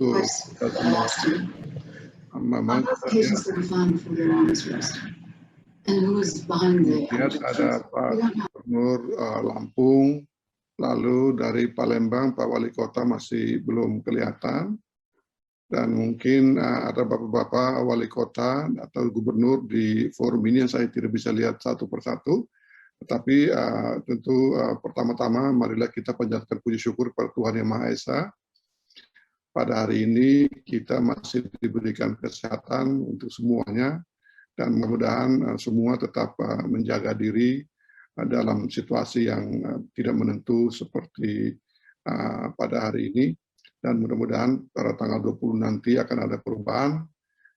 untuk kita semua. Memang kita lihat ada Pak Gubernur Lampung, lalu dari Palembang Pak Wali Kota masih belum kelihatan, dan mungkin ada bapak-bapak wali kota atau gubernur di forum ini yang saya tidak bisa lihat satu persatu. Tetapi tentu pertama-tama marilah kita panjatkan puji syukur kepada Tuhan Yang Maha Esa. Pada hari ini kita masih diberikan kesehatan untuk semuanya, dan mudah-mudahan semua tetap menjaga diri dalam situasi yang tidak menentu seperti pada hari ini. Dan mudah-mudahan pada tanggal 20 nanti akan ada perubahan,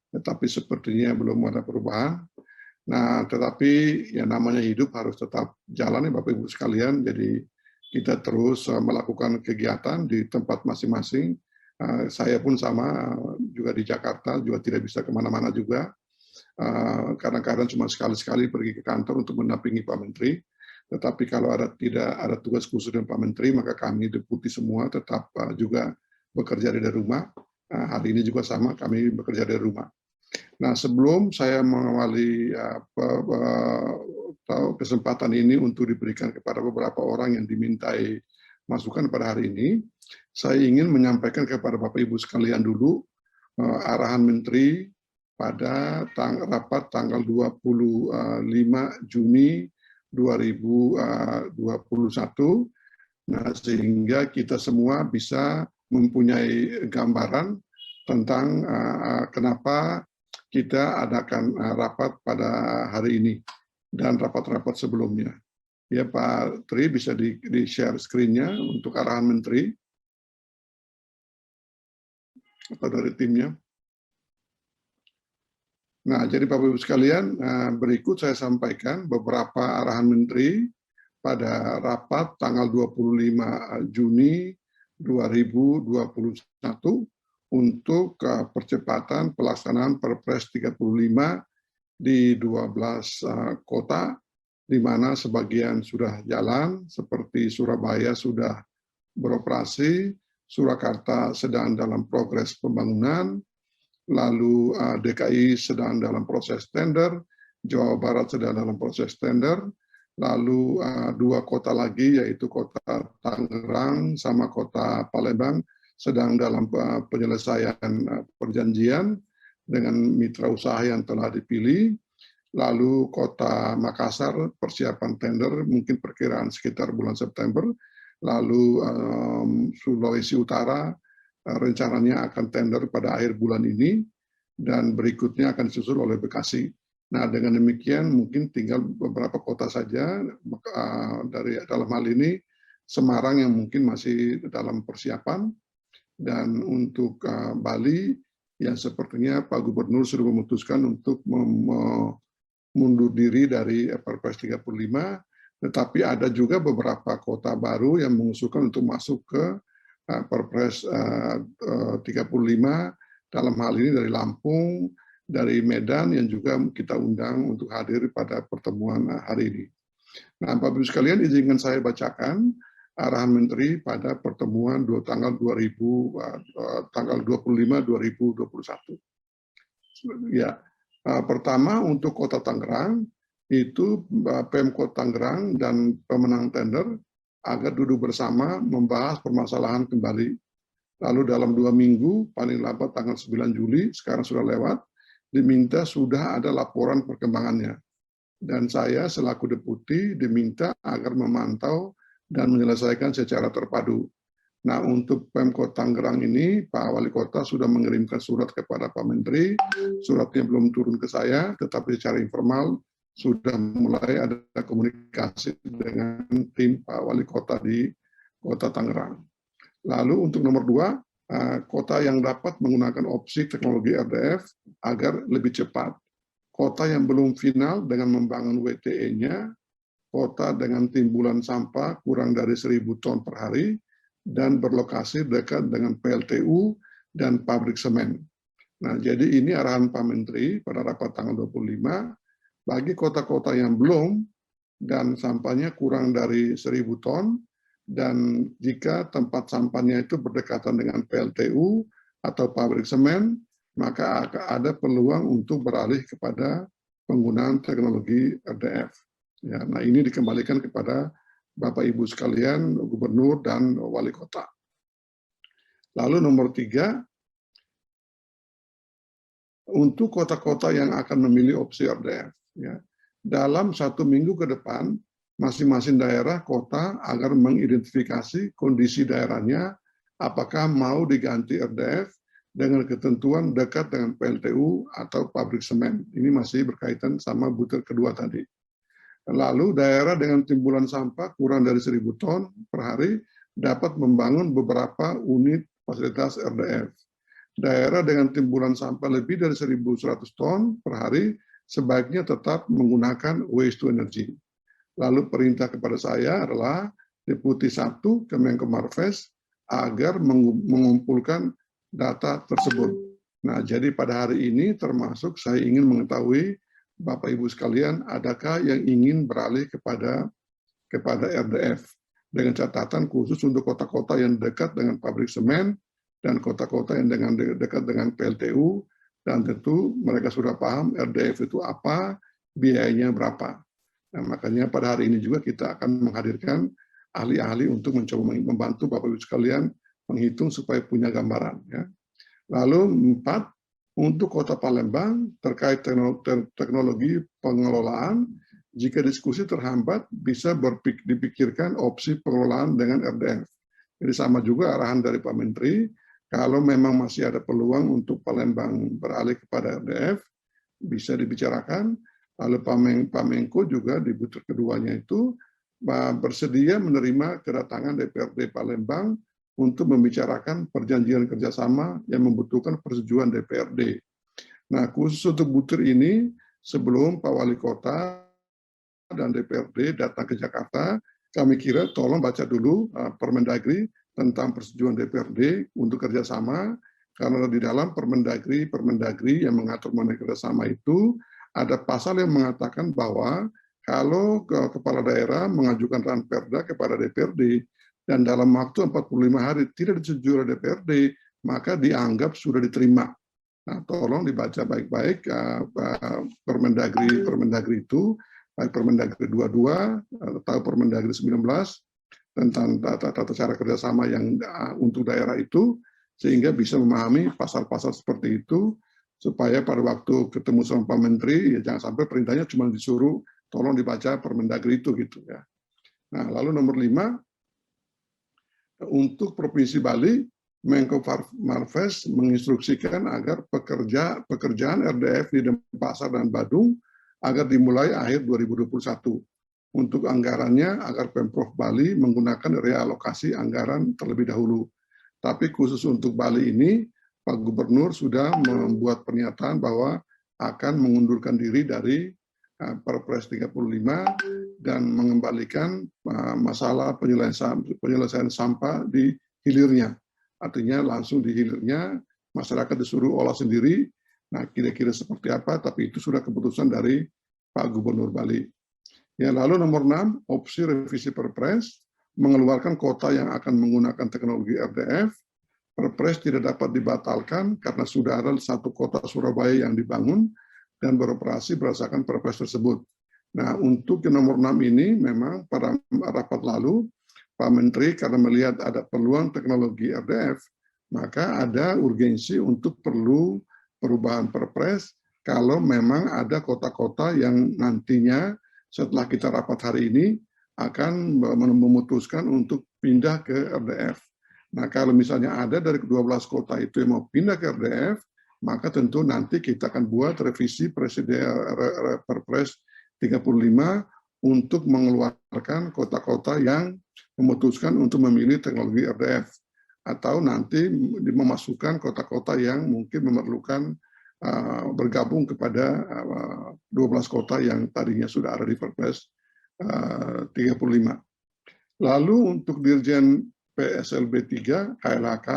tetapi sepertinya belum ada perubahan. Nah, tetapi yang namanya hidup harus tetap jalan ya Bapak Ibu sekalian, jadi kita terus melakukan kegiatan di tempat masing-masing. Saya pun sama, juga di Jakarta, juga tidak bisa kemana-mana juga. Kadang-kadang cuma sekali-sekali pergi ke kantor untuk mendampingi Pak Menteri. Tetapi kalau tidak ada tugas khusus dengan Pak Menteri, maka kami deputi semua tetap juga bekerja dari rumah. Hari ini juga sama, kami bekerja dari rumah. Nah, sebelum saya mengawali kesempatan ini untuk diberikan kepada beberapa orang yang dimintai masukan pada hari ini, saya ingin menyampaikan kepada Bapak Ibu sekalian dulu arahan Menteri pada rapat tanggal 25 Juni 2021. Nah, sehingga kita semua bisa mempunyai gambaran tentang kenapa kita adakan rapat pada hari ini dan rapat-rapat sebelumnya. Ya Pak Tri, bisa di-share screen-nya untuk arahan Menteri atau dari timnya. Nah, jadi Bapak Ibu sekalian, berikut saya sampaikan beberapa arahan Menteri pada rapat tanggal 25 Juni 2021 untuk percepatan pelaksanaan Perpres 35 di 12 kota, di mana sebagian sudah jalan, seperti Surabaya sudah beroperasi, Surakarta sedang dalam progres pembangunan, lalu DKI sedang dalam proses tender, Jawa Barat sedang dalam proses tender, lalu 2 kota lagi yaitu kota Tangerang sama kota Palembang sedang dalam penyelesaian perjanjian dengan mitra usaha yang telah dipilih. Lalu kota Makassar persiapan tender mungkin perkiraan sekitar bulan September. Lalu Sulawesi Utara rencananya akan tender pada akhir bulan ini, dan berikutnya akan disusul oleh Bekasi. Nah, dengan demikian mungkin tinggal beberapa kota saja dari dalam hal ini Semarang yang mungkin masih dalam persiapan, dan untuk Bali yang sepertinya Pak Gubernur sudah memutuskan untuk mundur diri dari Perpres 35, tetapi ada juga beberapa kota baru yang mengusulkan untuk masuk ke Perpres 35, dalam hal ini dari Lampung, dari Medan yang juga kita undang untuk hadir pada pertemuan hari ini. Nah, Bapak Ibu sekalian, izinkan saya bacakan arahan Menteri pada pertemuan tanggal 25 2021. Ya, pertama untuk Kota Tangerang itu Pemkot Tangerang dan pemenang tender agar duduk bersama membahas permasalahan kembali. Lalu dalam 2 minggu, paling lambat tanggal 9 Juli, sekarang sudah lewat, diminta sudah ada laporan perkembangannya. Dan saya selaku deputi diminta agar memantau dan menyelesaikan secara terpadu. Nah, untuk Pemkot Tangerang ini, Pak Wali Kota sudah mengirimkan surat kepada Pak Menteri, suratnya belum turun ke saya, tetapi secara informal sudah mulai ada komunikasi dengan tim Pak Wali Kota di Kota Tangerang. Lalu untuk nomor 2, kota yang dapat menggunakan opsi teknologi RDF agar lebih cepat. Kota yang belum final dengan membangun WTE-nya, kota dengan timbulan sampah kurang dari 1.000 ton per hari, dan berlokasi dekat dengan PLTU dan pabrik semen. Nah, jadi ini arahan Pak Menteri pada rapat tanggal 25, bagi kota-kota yang belum dan sampahnya kurang dari 1.000 ton, dan jika tempat sampahnya itu berdekatan dengan PLTU atau pabrik semen, maka akan ada peluang untuk beralih kepada penggunaan teknologi RDF. Ya, nah ini dikembalikan kepada Bapak Ibu sekalian, Gubernur dan Wali Kota. Lalu nomor 3, untuk kota-kota yang akan memilih opsi RDF. Ya, dalam 1 minggu ke depan, masing-masing daerah kota agar mengidentifikasi kondisi daerahnya, apakah mau diganti RDF dengan ketentuan dekat dengan PLTU atau pabrik semen. Ini masih berkaitan sama butir kedua tadi. Lalu daerah dengan timbulan sampah kurang dari 1.000 ton per hari dapat membangun beberapa unit fasilitas RDF. Daerah dengan timbulan sampah lebih dari 1.100 ton per hari sebaiknya tetap menggunakan waste to energy. Lalu perintah kepada saya adalah Deputi 1 Kemenko Marves agar mengumpulkan data tersebut. Nah, jadi pada hari ini termasuk saya ingin mengetahui Bapak Ibu sekalian, adakah yang ingin beralih kepada RDF dengan catatan khusus untuk kota-kota yang dekat dengan pabrik semen dan kota-kota yang dekat dengan PLTU, dan tentu mereka sudah paham RDF itu apa, biayanya berapa. Nah, makanya pada hari ini juga kita akan menghadirkan ahli-ahli untuk mencoba membantu Bapak Ibu sekalian menghitung supaya punya gambaran. Ya. Lalu 4, untuk Kota Palembang terkait teknologi pengelolaan, jika diskusi terhambat bisa dipikirkan opsi pengelolaan dengan RDF. Jadi sama juga arahan dari Pak Menteri, kalau memang masih ada peluang untuk Palembang beralih kepada RDF, bisa dibicarakan. Lalu Pak Menko juga di butir keduanya itu bersedia menerima kedatangan DPRD Palembang untuk membicarakan perjanjian kerjasama yang membutuhkan persetujuan DPRD. Nah, khusus untuk butir ini, sebelum Pak Wali Kota dan DPRD datang ke Jakarta, kami kira tolong baca dulu Permendagri tentang persetujuan DPRD untuk kerjasama, karena di dalam Permendagri yang mengatur mengenai kerjasama itu, ada pasal yang mengatakan bahwa kalau kepala daerah mengajukan ranperda kepada DPRD, dan dalam waktu 45 hari tidak disetujui oleh DPRD, maka dianggap sudah diterima. Nah, tolong dibaca baik-baik Permendagri itu, baik Permendagri 22 atau Permendagri 19 tentang tata cara kerjasama yang untuk daerah itu, sehingga bisa memahami pasal-pasal seperti itu, supaya pada waktu ketemu sama Pak Menteri, ya jangan sampai perintahnya cuma disuruh tolong dibaca Permendagri itu gitu ya. Nah, lalu nomor 5, untuk Provinsi Bali, Menko Marves menginstruksikan agar pekerjaan RDF di Denpasar dan Badung agar dimulai akhir 2021. Untuk anggarannya agar Pemprov Bali menggunakan realokasi anggaran terlebih dahulu. Tapi khusus untuk Bali ini, Pak Gubernur sudah membuat pernyataan bahwa akan mengundurkan diri dari Perpres 35 dan mengembalikan masalah penyelesaian sampah di hilirnya. Artinya langsung di hilirnya, masyarakat disuruh olah sendiri. Nah, kira-kira seperti apa, tapi itu sudah keputusan dari Pak Gubernur Bali. Ya, lalu nomor 6, opsi revisi Perpres, mengeluarkan kota yang akan menggunakan teknologi RDF. Perpres tidak dapat dibatalkan karena sudah ada satu kota Surabaya yang dibangun dan beroperasi berdasarkan Perpres tersebut. Nah, untuk yang nomor 6 ini memang pada rapat lalu, Pak Menteri karena melihat ada peluang teknologi RDF, maka ada urgensi untuk perlu perubahan Perpres kalau memang ada kota-kota yang nantinya setelah kita rapat hari ini akan memutuskan untuk pindah ke RDF. Nah, kalau misalnya ada dari 12 kota itu yang mau pindah ke RDF, maka tentu nanti kita akan buat revisi Perpres 35 untuk mengeluarkan kota-kota yang memutuskan untuk memilih teknologi RDF. Atau nanti memasukkan kota-kota yang mungkin memerlukan bergabung kepada 12 kota yang tadinya sudah ada di Perpres 35. Lalu untuk Dirjen PSLB 3, KLHK,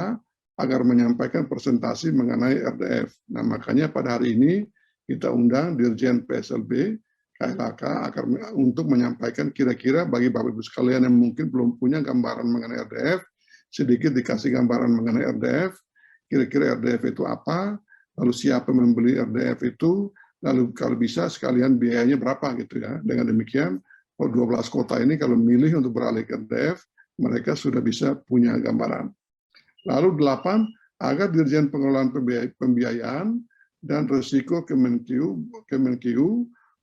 agar menyampaikan presentasi mengenai RDF. Nah, makanya pada hari ini kita undang Dirjen PSLB, KLHK, agar untuk menyampaikan kira-kira bagi Bapak Ibu sekalian yang mungkin belum punya gambaran mengenai RDF, sedikit dikasih gambaran mengenai RDF, kira-kira RDF itu apa, lalu siapa membeli RDF itu, lalu kalau bisa sekalian biayanya berapa gitu ya. Dengan demikian, 12 kota ini kalau milih untuk beralih ke RDF, mereka sudah bisa punya gambaran. Lalu 8, agar Dirjen Pengelolaan Pembiayaan dan Risiko Kemenkeu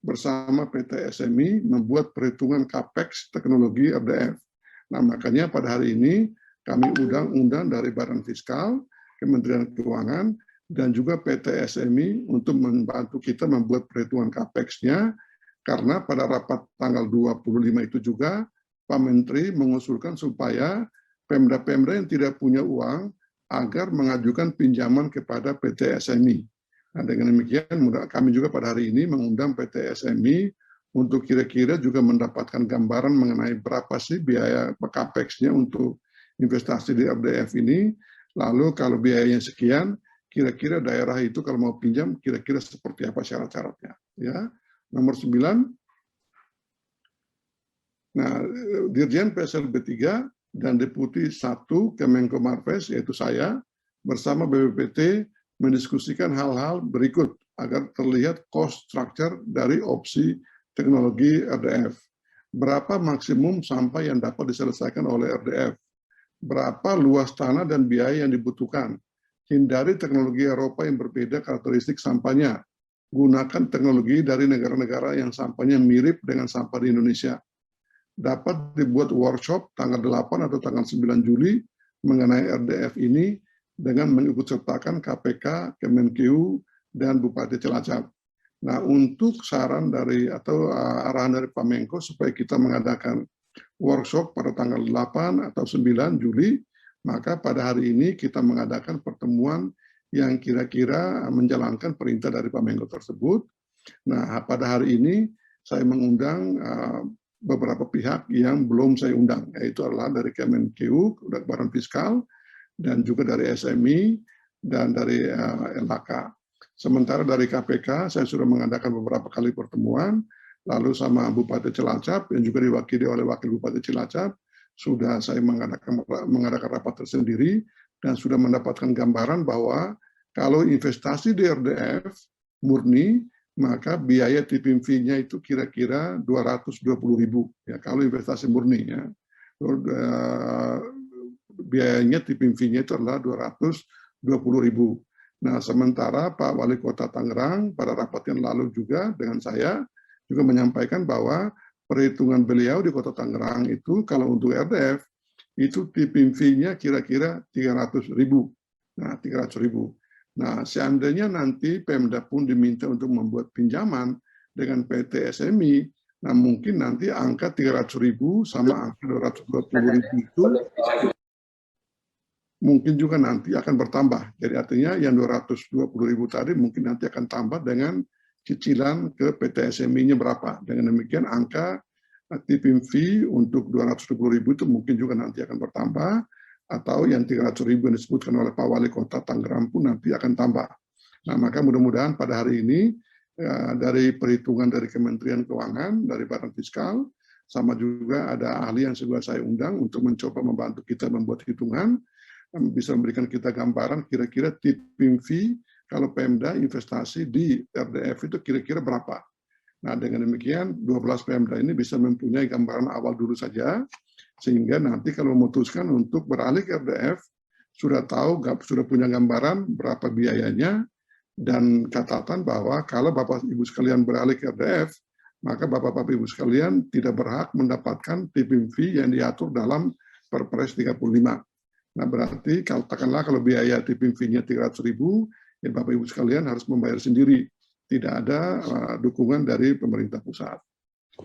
bersama PT SMI membuat perhitungan CAPEX teknologi RDF. Nah, makanya pada hari ini kami undang dari Badan Fiskal, Kementerian Keuangan, dan juga PT SMI untuk membantu kita membuat perhitungan CAPEX-nya, karena pada rapat tanggal 25 itu juga Pak Menteri mengusulkan supaya Pemda-Pemda yang tidak punya uang agar mengajukan pinjaman kepada PT SMI. Nah, dengan demikian kami juga pada hari ini mengundang PT SMI untuk kira-kira juga mendapatkan gambaran mengenai berapa sih biaya CAPEX-nya untuk investasi di RDF ini. Lalu kalau biayanya sekian, kira-kira daerah itu kalau mau pinjam kira-kira seperti apa syarat-syaratnya. Ya. Nomor 9. Nah, Dirjen PSLB 3 dan Deputi 1 Kemenko Marves, yaitu saya, bersama BPPT mendiskusikan hal-hal berikut agar terlihat cost structure dari opsi teknologi RDF. Berapa maksimum sampah yang dapat diselesaikan oleh RDF? Berapa luas tanah dan biaya yang dibutuhkan? Hindari teknologi Eropa yang berbeda karakteristik sampahnya. Gunakan teknologi dari negara-negara yang sampahnya mirip dengan sampah di Indonesia. Dapat dibuat workshop tanggal 8 atau tanggal 9 Juli mengenai RDF ini dengan mengikutsertakan KPK, Kemenkeu, dan Bupati Cilacap. Nah, untuk saran dari atau arahan dari Pak Menko supaya kita mengadakan workshop pada tanggal 8 atau 9 Juli, maka pada hari ini kita mengadakan pertemuan yang kira-kira menjalankan perintah dari Pak Menko tersebut. Nah, pada hari ini saya mengundang beberapa pihak yang belum saya undang, yaitu adalah dari Kemenkeu, dari Badan Fiskal, dan juga dari SMI, dan dari LHK. Sementara dari KPK, saya sudah mengadakan beberapa kali pertemuan, lalu sama Bupati Cilacap, yang juga diwakili oleh Wakil Bupati Cilacap, sudah saya mengadakan rapat tersendiri, dan sudah mendapatkan gambaran bahwa kalau investasi di RDF murni, maka biaya tipping fee-nya itu kira-kira 220.000 ya kalau investasi murni ya. Biayanya tipping fee-nya itu adalah 220.000. Nah, sementara Pak Wali Kota Tangerang pada rapat yang lalu juga dengan saya juga menyampaikan bahwa perhitungan beliau di Kota Tangerang itu kalau untuk RDF itu tipping fee-nya kira-kira 300.000. Nah, 300.000. Nah, seandainya nanti Pemda pun diminta untuk membuat pinjaman dengan PT SMI, nah mungkin nanti angka 300.000 sama angka 220.000 itu mungkin juga nanti akan bertambah. Jadi artinya yang 220.000 tadi mungkin nanti akan tambah dengan cicilan ke PT SMI-nya berapa. Dengan demikian angka tipping fee untuk 220.000 itu mungkin juga nanti akan bertambah, atau yang 300.000 yang disebutkan oleh Pak Wali Kota Tangerang pun nanti akan tambah. Nah, maka mudah-mudahan pada hari ini dari perhitungan dari Kementerian Keuangan, dari Badan Fiskal, sama juga ada ahli yang sudah saya undang untuk mencoba membantu kita membuat hitungan, bisa memberikan kita gambaran kira-kira tipping fee kalau Pemda investasi di RDF itu kira-kira berapa. Nah, dengan demikian 12 Pemda ini bisa mempunyai gambaran awal dulu saja, sehingga nanti kalau memutuskan untuk beralih ke RDF, sudah tahu, sudah punya gambaran berapa biayanya, dan catatan bahwa kalau Bapak Ibu sekalian beralih ke RDF, maka Bapak Ibu sekalian tidak berhak mendapatkan tipping fee yang diatur dalam Perpres 35. Nah, berarti katakanlah kalau biaya tipping fee-nya 300.000, ya Bapak Ibu sekalian harus membayar sendiri. Tidak ada dukungan dari pemerintah pusat.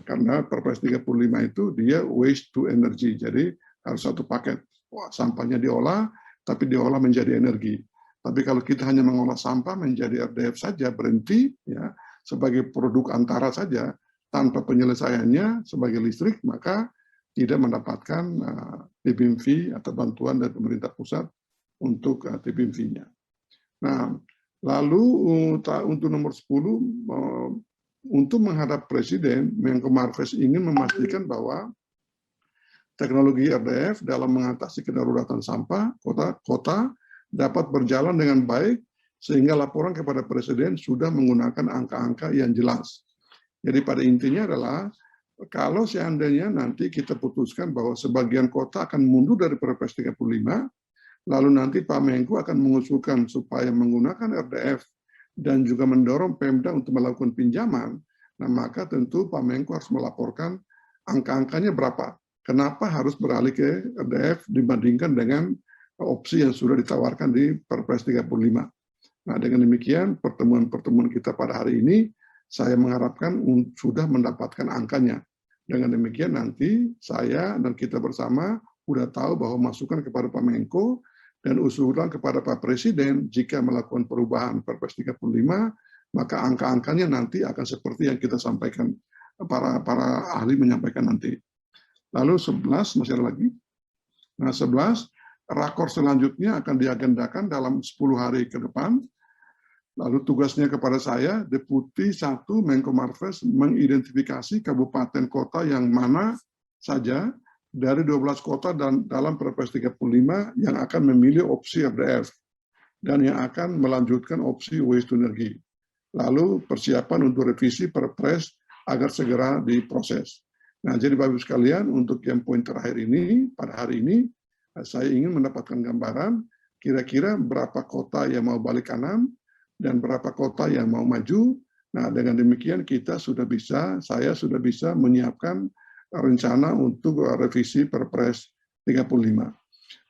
Karena Perpres 35 itu dia waste to energy, jadi harus satu paket. Wah, sampahnya diolah, tapi diolah menjadi energi. Tapi kalau kita hanya mengolah sampah menjadi RDF saja, berhenti ya sebagai produk antara saja, tanpa penyelesaiannya sebagai listrik, maka tidak mendapatkan tipping fee atau bantuan dari pemerintah pusat untuk tipping fee-nya. Nah, lalu untuk nomor 10, untuk menghadap Presiden, Menko Marves ingin memastikan bahwa teknologi RDF dalam mengatasi kedaruratan sampah kota dapat berjalan dengan baik sehingga laporan kepada Presiden sudah menggunakan angka-angka yang jelas. Jadi pada intinya adalah kalau seandainya nanti kita putuskan bahwa sebagian kota akan mundur dari Perpres 35, lalu nanti Pak Menko akan mengusulkan supaya menggunakan RDF dan juga mendorong Pemda untuk melakukan pinjaman, nah maka tentu Pak Menko harus melaporkan angka-angkanya berapa. Kenapa harus beralih ke RDF dibandingkan dengan opsi yang sudah ditawarkan di Perpres 35. Nah, dengan demikian pertemuan-pertemuan kita pada hari ini, saya mengharapkan sudah mendapatkan angkanya. Dengan demikian nanti saya dan kita bersama sudah tahu bahwa masukan kepada Pak Menko dan usulan kepada Pak Presiden jika melakukan perubahan Perpres 35, maka angka-angkanya nanti akan seperti yang kita sampaikan, para ahli menyampaikan nanti. Lalu 11, masih ada lagi. Nah 11, rakor selanjutnya akan diagendakan dalam 10 hari ke depan. Lalu tugasnya kepada saya, Deputi 1 Menko Marves mengidentifikasi kabupaten kota yang mana saja dari 12 kota dan dalam Perpres 35 yang akan memilih opsi RDF dan yang akan melanjutkan opsi waste to energy. Lalu persiapan untuk revisi Perpres agar segera diproses. Nah, jadi Bapak Ibu sekalian, untuk yang poin terakhir ini, pada hari ini, saya ingin mendapatkan gambaran kira-kira berapa kota yang mau balik kanan, dan berapa kota yang mau maju. Nah, dengan demikian saya sudah bisa menyiapkan rencana untuk revisi Perpres 35.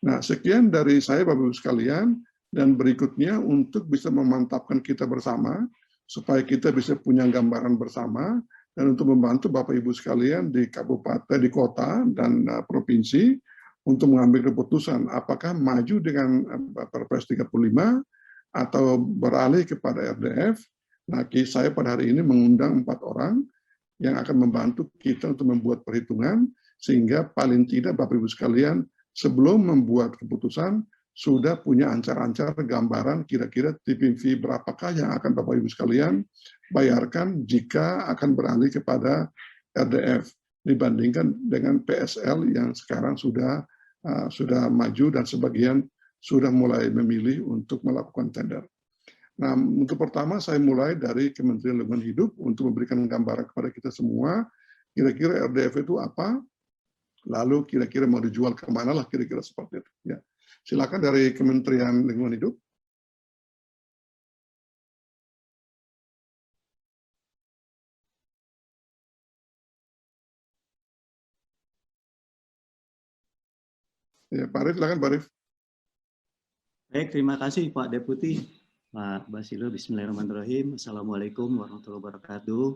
Nah, sekian dari saya Bapak Ibu sekalian, dan berikutnya untuk bisa memantapkan kita bersama, supaya kita bisa punya gambaran bersama, dan untuk membantu Bapak Ibu sekalian di kabupaten, di kota, dan provinsi, untuk mengambil keputusan apakah maju dengan Perpres 35, atau beralih kepada RDF. Nah, saya pada hari ini mengundang 4 orang yang akan membantu kita untuk membuat perhitungan, sehingga paling tidak Bapak Ibu sekalian sebelum membuat keputusan sudah punya ancar-ancar gambaran kira-kira tipping fee berapakah yang akan Bapak Ibu sekalian bayarkan jika akan beralih kepada RDF dibandingkan dengan PSL yang sekarang sudah maju dan sebagian sudah mulai memilih untuk melakukan tender. Nah, untuk pertama saya mulai dari Kementerian Lingkungan Hidup untuk memberikan gambaran kepada kita semua, kira-kira RDF itu apa, lalu kira-kira mau dijual kemana lah, kira-kira seperti itu. Ya. Silakan dari Kementerian Lingkungan Hidup. Ya, Pak Arif, silakan Pak Arif. Baik, terima kasih Pak Deputi. Pak Basilo, bismillahirrahmanirrahim. Assalamualaikum warahmatullahi wabarakatuh.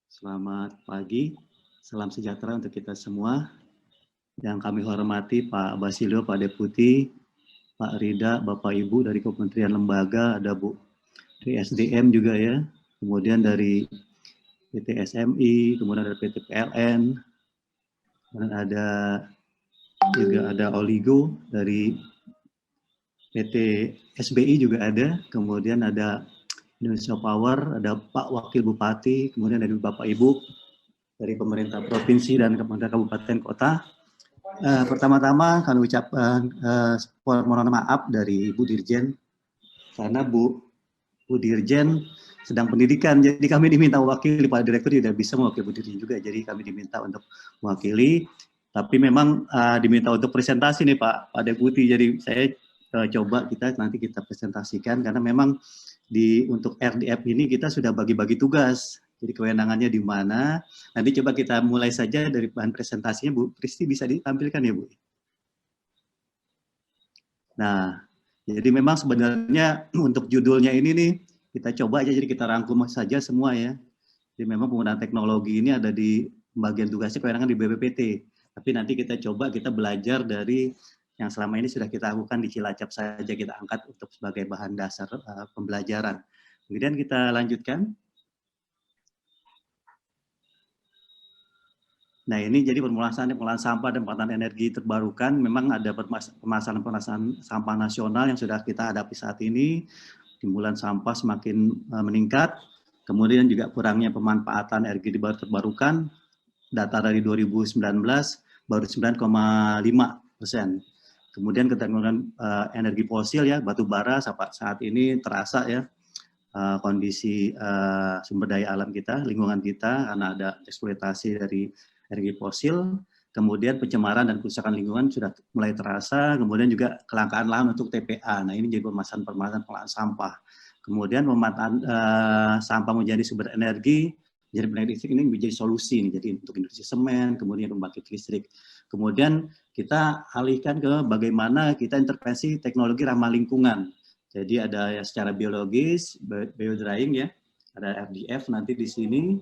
Selamat pagi, salam sejahtera untuk kita semua. Yang kami hormati Pak Basilo, Pak Deputi, Pak Rida, Bapak Ibu dari Kementerian Lembaga, ada Bu dari SDM juga ya, kemudian dari PT SMI, kemudian ada PT PLN, kemudian ada Oligo dari PT SBI juga ada, kemudian ada Indonesia Power, ada Pak Wakil Bupati, kemudian ada Bapak Ibu dari pemerintah provinsi dan pemerintah kabupaten kota. Pertama-tama kami ucapkan mohon maaf dari Ibu Dirjen, karena Bu Dirjen sedang pendidikan, jadi kami diminta mewakili, Pak Direktur tidak bisa mewakili Bu Dirjen juga, jadi kami diminta untuk mewakili, tapi memang diminta untuk presentasi nih Pak Deputi, jadi saya coba nanti kita presentasikan, karena memang untuk RDF ini kita sudah bagi-bagi tugas, jadi kewenangannya di mana. Nanti coba kita mulai saja dari bahan presentasinya, Bu Kristi bisa ditampilkan ya Bu. Nah, jadi memang sebenarnya untuk judulnya ini nih, kita coba aja, jadi kita rangkum saja semua ya. Jadi memang penggunaan teknologi ini ada di bagian tugasnya kewenangan di BPPT, tapi nanti kita coba kita belajar dari yang selama ini sudah kita lakukan di Cilacap saja, kita angkat untuk sebagai bahan dasar pembelajaran. Kemudian kita lanjutkan. Nah ini jadi pengolahan sampah dan pemanfaatan energi terbarukan, memang ada permasalahan sampah nasional yang sudah kita hadapi saat ini. Timbulan sampah semakin meningkat, kemudian juga kurangnya pemanfaatan energi terbarukan. Data dari 2019 baru 9,5%. Kemudian ketergantungan energi fosil ya, batu bara saat ini terasa ya, kondisi sumber daya alam kita, lingkungan kita, karena ada eksploitasi dari energi fosil. Kemudian pencemaran dan kerusakan lingkungan sudah mulai terasa, kemudian juga kelangkaan lahan untuk TPA. Nah, ini jadi permasalahan pengelolaan sampah. Kemudian pemanfaatan sampah menjadi sumber energi, jadi listrik ini menjadi solusi nih, jadi untuk industri semen, kemudian pembangkit listrik. Kemudian kita alihkan ke bagaimana kita intervensi teknologi ramah lingkungan. Jadi ada ya secara biologis, biodrying ya, ada RDF nanti di sini.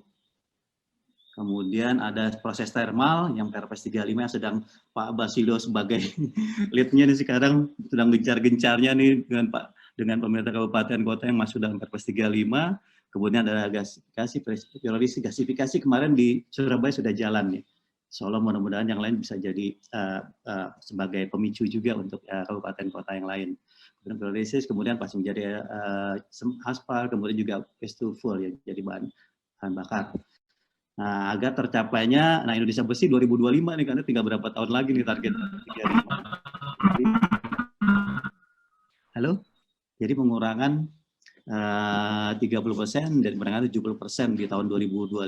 Kemudian ada proses thermal yang PRPS 35 yang sedang Pak Basilo sebagai lead-nya nih sekarang sedang gencar-gencarnya nih dengan pemerintah kabupaten kota yang masuk dalam PRPS 35. Kemudian ada gasifikasi kemarin di Surabaya sudah jalan nih. Insya mudah-mudahan yang lain bisa jadi sebagai pemicu juga untuk kabupaten kota yang lain. Kemudian pyrolysis, kemudian pas menjadi aspal, kemudian juga waste to fuel ya, jadi bahan bakar. Nah, agar tercapainya, nah Indonesia Bersih 2025 nih, karena tinggal berapa tahun lagi nih target 35. Halo? Jadi pengurangan 30% dan pengurangan 70% di tahun 2025.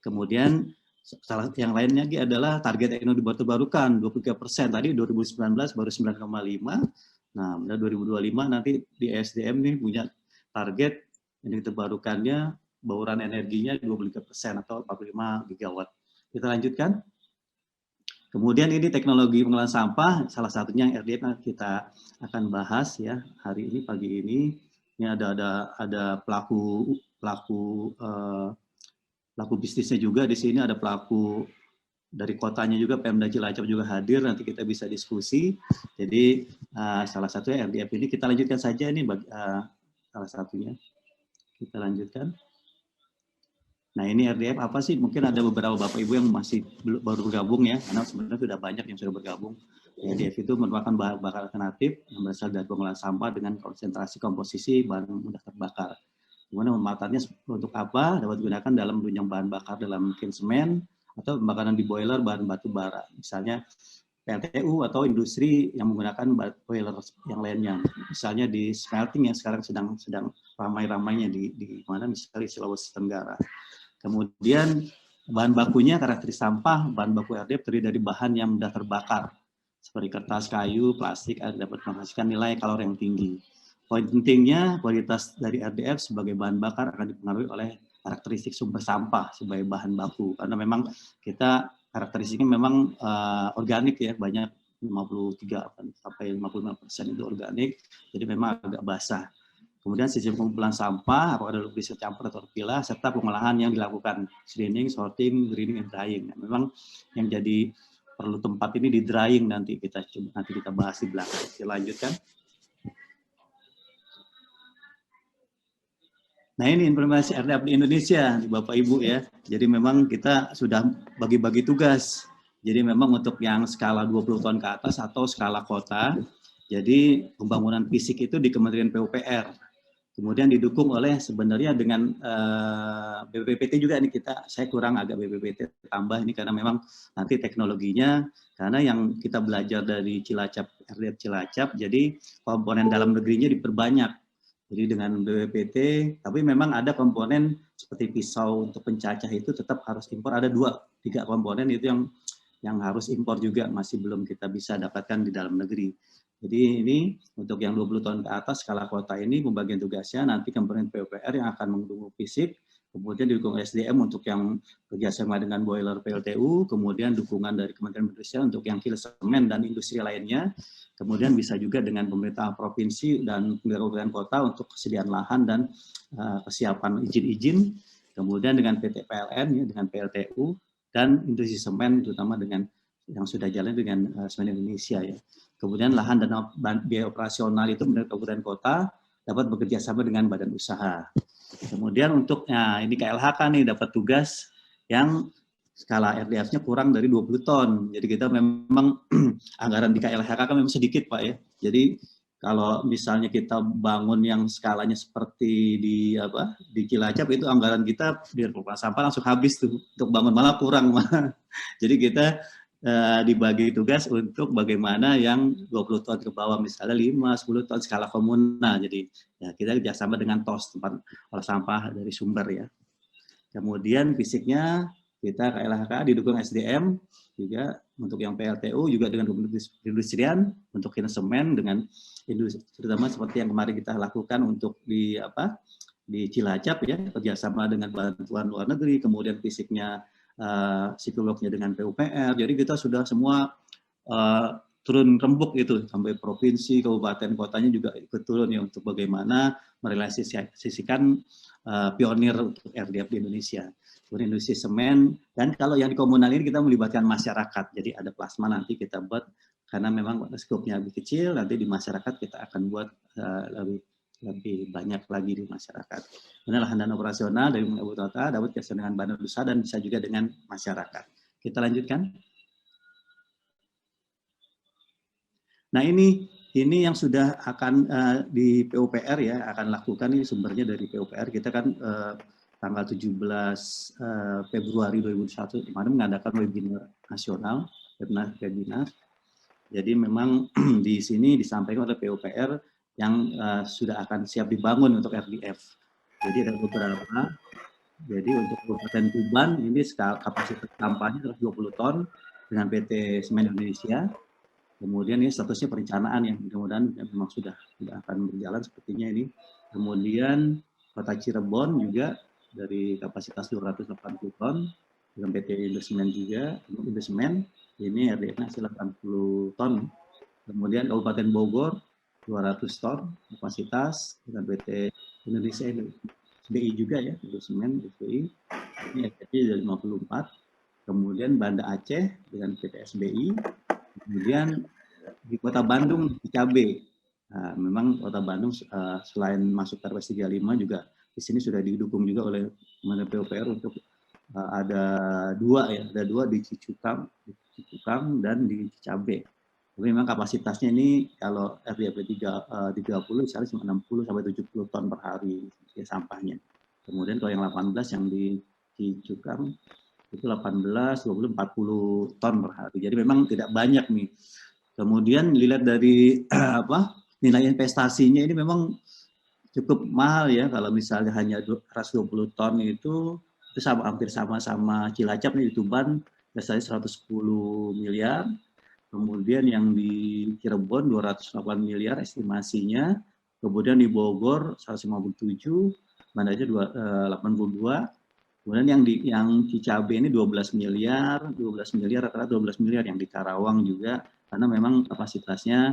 Kemudian salah yang lainnya lagi adalah target ekonomi terbarukan 23%. Tadi 2019 baru 9,5. Nah, pada 2025 nanti di SDM nih punya target energi terbarukannya, bauran energinya 23% atau 45 gigawatt. Kita lanjutkan. Kemudian ini teknologi pengelolaan sampah, salah satunya yang RDF kita akan bahas ya hari ini, pagi ini. Ini ada pelaku bisnisnya juga di sini, ada pelaku dari kotanya juga, Pemda Cilacap juga hadir, nanti kita bisa diskusi. Jadi salah satunya RDF ini, kita lanjutkan saja ini salah satunya. Kita lanjutkan. Nah ini RDF apa sih? Mungkin ada beberapa Bapak Ibu yang masih baru bergabung ya, karena sebenarnya sudah banyak yang sudah bergabung. RDF itu merupakan bahan bakar alternatif yang berasal dari pengolahan sampah dengan konsentrasi komposisi bahan mudah terbakar. Kemudian pemanfaatannya untuk apa? Dapat digunakan dalam menunjang bahan bakar dalam mesin semen atau pembakaran di boiler bahan batu bara. Misalnya PLTU atau industri yang menggunakan boiler yang lainnya. Misalnya di smelting yang sekarang sedang ramai-ramainya di mana misalnya di Sulawesi Tenggara. Kemudian bahan bakunya, karakteristik sampah, bahan baku RDF terdiri dari bahan yang mudah terbakar, seperti kertas, kayu, plastik, dapat menghasilkan nilai kalori yang tinggi. Poin pentingnya, kualitas dari RDF sebagai bahan bakar akan dipengaruhi oleh karakteristik sumber sampah sebagai bahan baku. Karena memang kita karakteristiknya memang organik ya, banyak 53 sampai 55% itu organik, jadi memang agak basah. Kemudian sistem pengumpulan sampah, apakah ada bisa campur atau terpilah, serta pengolahan yang dilakukan, screening, sorting, greening, and drying. Nah, memang yang jadi perlu tempat ini di drying nanti kita bahas di belakang. Kita lanjutkan. Nah ini informasi RDF di Indonesia, Bapak Ibu ya. Jadi memang kita sudah bagi-bagi tugas. Jadi memang untuk yang skala 20 tahun ke atas atau skala kota, jadi pembangunan fisik itu di Kementerian PUPR. Kemudian didukung oleh sebenarnya dengan BPPT juga nih saya kurang agak BPPT tambah ini karena memang nanti teknologinya, karena yang kita belajar dari Cilacap, RDF Cilacap, jadi komponen dalam negerinya diperbanyak. Jadi dengan BPPT, tapi memang ada komponen seperti pisau untuk pencacah itu tetap harus impor, ada 2-3 komponen itu yang harus impor juga, masih belum kita bisa dapatkan di dalam negeri. Jadi ini untuk yang 20 tahun ke atas skala kota ini pembagian tugasnya nanti komponen PUPR yang akan mendukung fisik, kemudian didukung SDM untuk yang kerjasama dengan boiler PLTU, kemudian dukungan dari Kementerian Perindustrian untuk yang kilang semen dan industri lainnya, kemudian bisa juga dengan pemerintah provinsi dan kabupaten kota untuk kesediaan lahan dan kesiapan izin-izin, kemudian dengan PT PLN ya, dengan PLTU dan industri semen terutama dengan yang sudah jalan dengan Semen Indonesia ya. Kemudian lahan dan biaya operasional itu menurut kabupaten kota dapat bekerja sama dengan badan usaha. Kemudian untuk ini KLHK nih dapat tugas yang skala RDF-nya kurang dari 20 ton. Jadi kita memang anggaran di KLHK kan memang sedikit Pak ya. Jadi kalau misalnya kita bangun yang skalanya seperti di Cilacap itu anggaran kita biar pengelolaan sampah langsung habis tuh untuk bangun, malah kurang. Jadi kita dibagi tugas untuk bagaimana yang 20 ton ke bawah, misalnya 5-10 ton skala komunal. Jadi ya, kita kerjasama dengan TOS, tempat olah sampah dari sumber ya. Kemudian fisiknya kita KLHK didukung SDM juga untuk yang PLTU juga dengan perindustrian untuk semen dengan industri, terutama seperti yang kemarin kita lakukan untuk di Cilacap ya, kerjasama dengan bantuan luar negeri, kemudian fisiknya psikolognya dengan PUPR. Jadi kita sudah semua turun rembuk itu sampai provinsi, kabupaten, kotanya juga ikut turun ya untuk bagaimana merealisasikan pionir untuk RDF di Indonesia. Kemudian industri semen, dan kalau yang di komunal ini kita melibatkan masyarakat. Jadi ada plasma nanti kita buat, karena memang skopnya lebih kecil, nanti di masyarakat kita akan buat lebih banyak lagi di masyarakat. Ini lahan dan operasional dari Ibu Kota dapat kerjasama dengan Bandar Usaha dan bisa juga dengan masyarakat. Kita lanjutkan. Nah ini yang sudah akan di PUPR ya, akan lakukan ini sumbernya dari PUPR. Kita kan tanggal 17 Februari 2021 kemarin mengadakan webinar nasional, webinar. Jadi memang di sini disampaikan oleh PUPR yang sudah akan siap dibangun untuk RDF. Jadi ada beberapa. Jadi untuk Kabupaten Tuban ini kapasitas sampahnya 20 ton dengan PT Semen Indonesia. Kemudian ini statusnya perencanaan yang mudah-mudahan memang sudah akan berjalan sepertinya ini. Kemudian Kota Cirebon juga dari kapasitas 280 ton dengan PT Indosemen juga, Indosemen ini RDF-nya hasil 80 ton. Kemudian Kabupaten Bogor 200 ton kapasitas dengan PT Indonesia SBI juga ya, Indosemen SBI ini RDF-nya 54. Kemudian Banda Aceh dengan PT SBI. Kemudian di Kota Bandung di Cabe, nah, memang Kota Bandung selain masuk Perpres 35 juga di sini sudah didukung juga oleh Kementerian PUPR untuk ada dua di Cicukang dan di Cabe. Tapi memang kapasitasnya ini kalau RDF 30 misalnya cuma 60 sampai 70 ton per hari ya, sampahnya. Kemudian kalau yang 18 yang di Cicukang itu 18, 20, 40 ton per hari. Jadi memang tidak banyak nih. Kemudian dilihat dari nilai investasinya ini memang cukup mahal ya. Kalau misalnya hanya 120 ton itu hampir sama Cilacap nih di Tuban, biasanya 110 miliar. Kemudian yang di Cirebon 208 miliar estimasinya. Kemudian di Bogor 157, Banda Aceh 82. Kemudian yang Cicabe ini 12 miliar, rata-rata 12 miliar yang di Karawang juga, karena memang kapasitasnya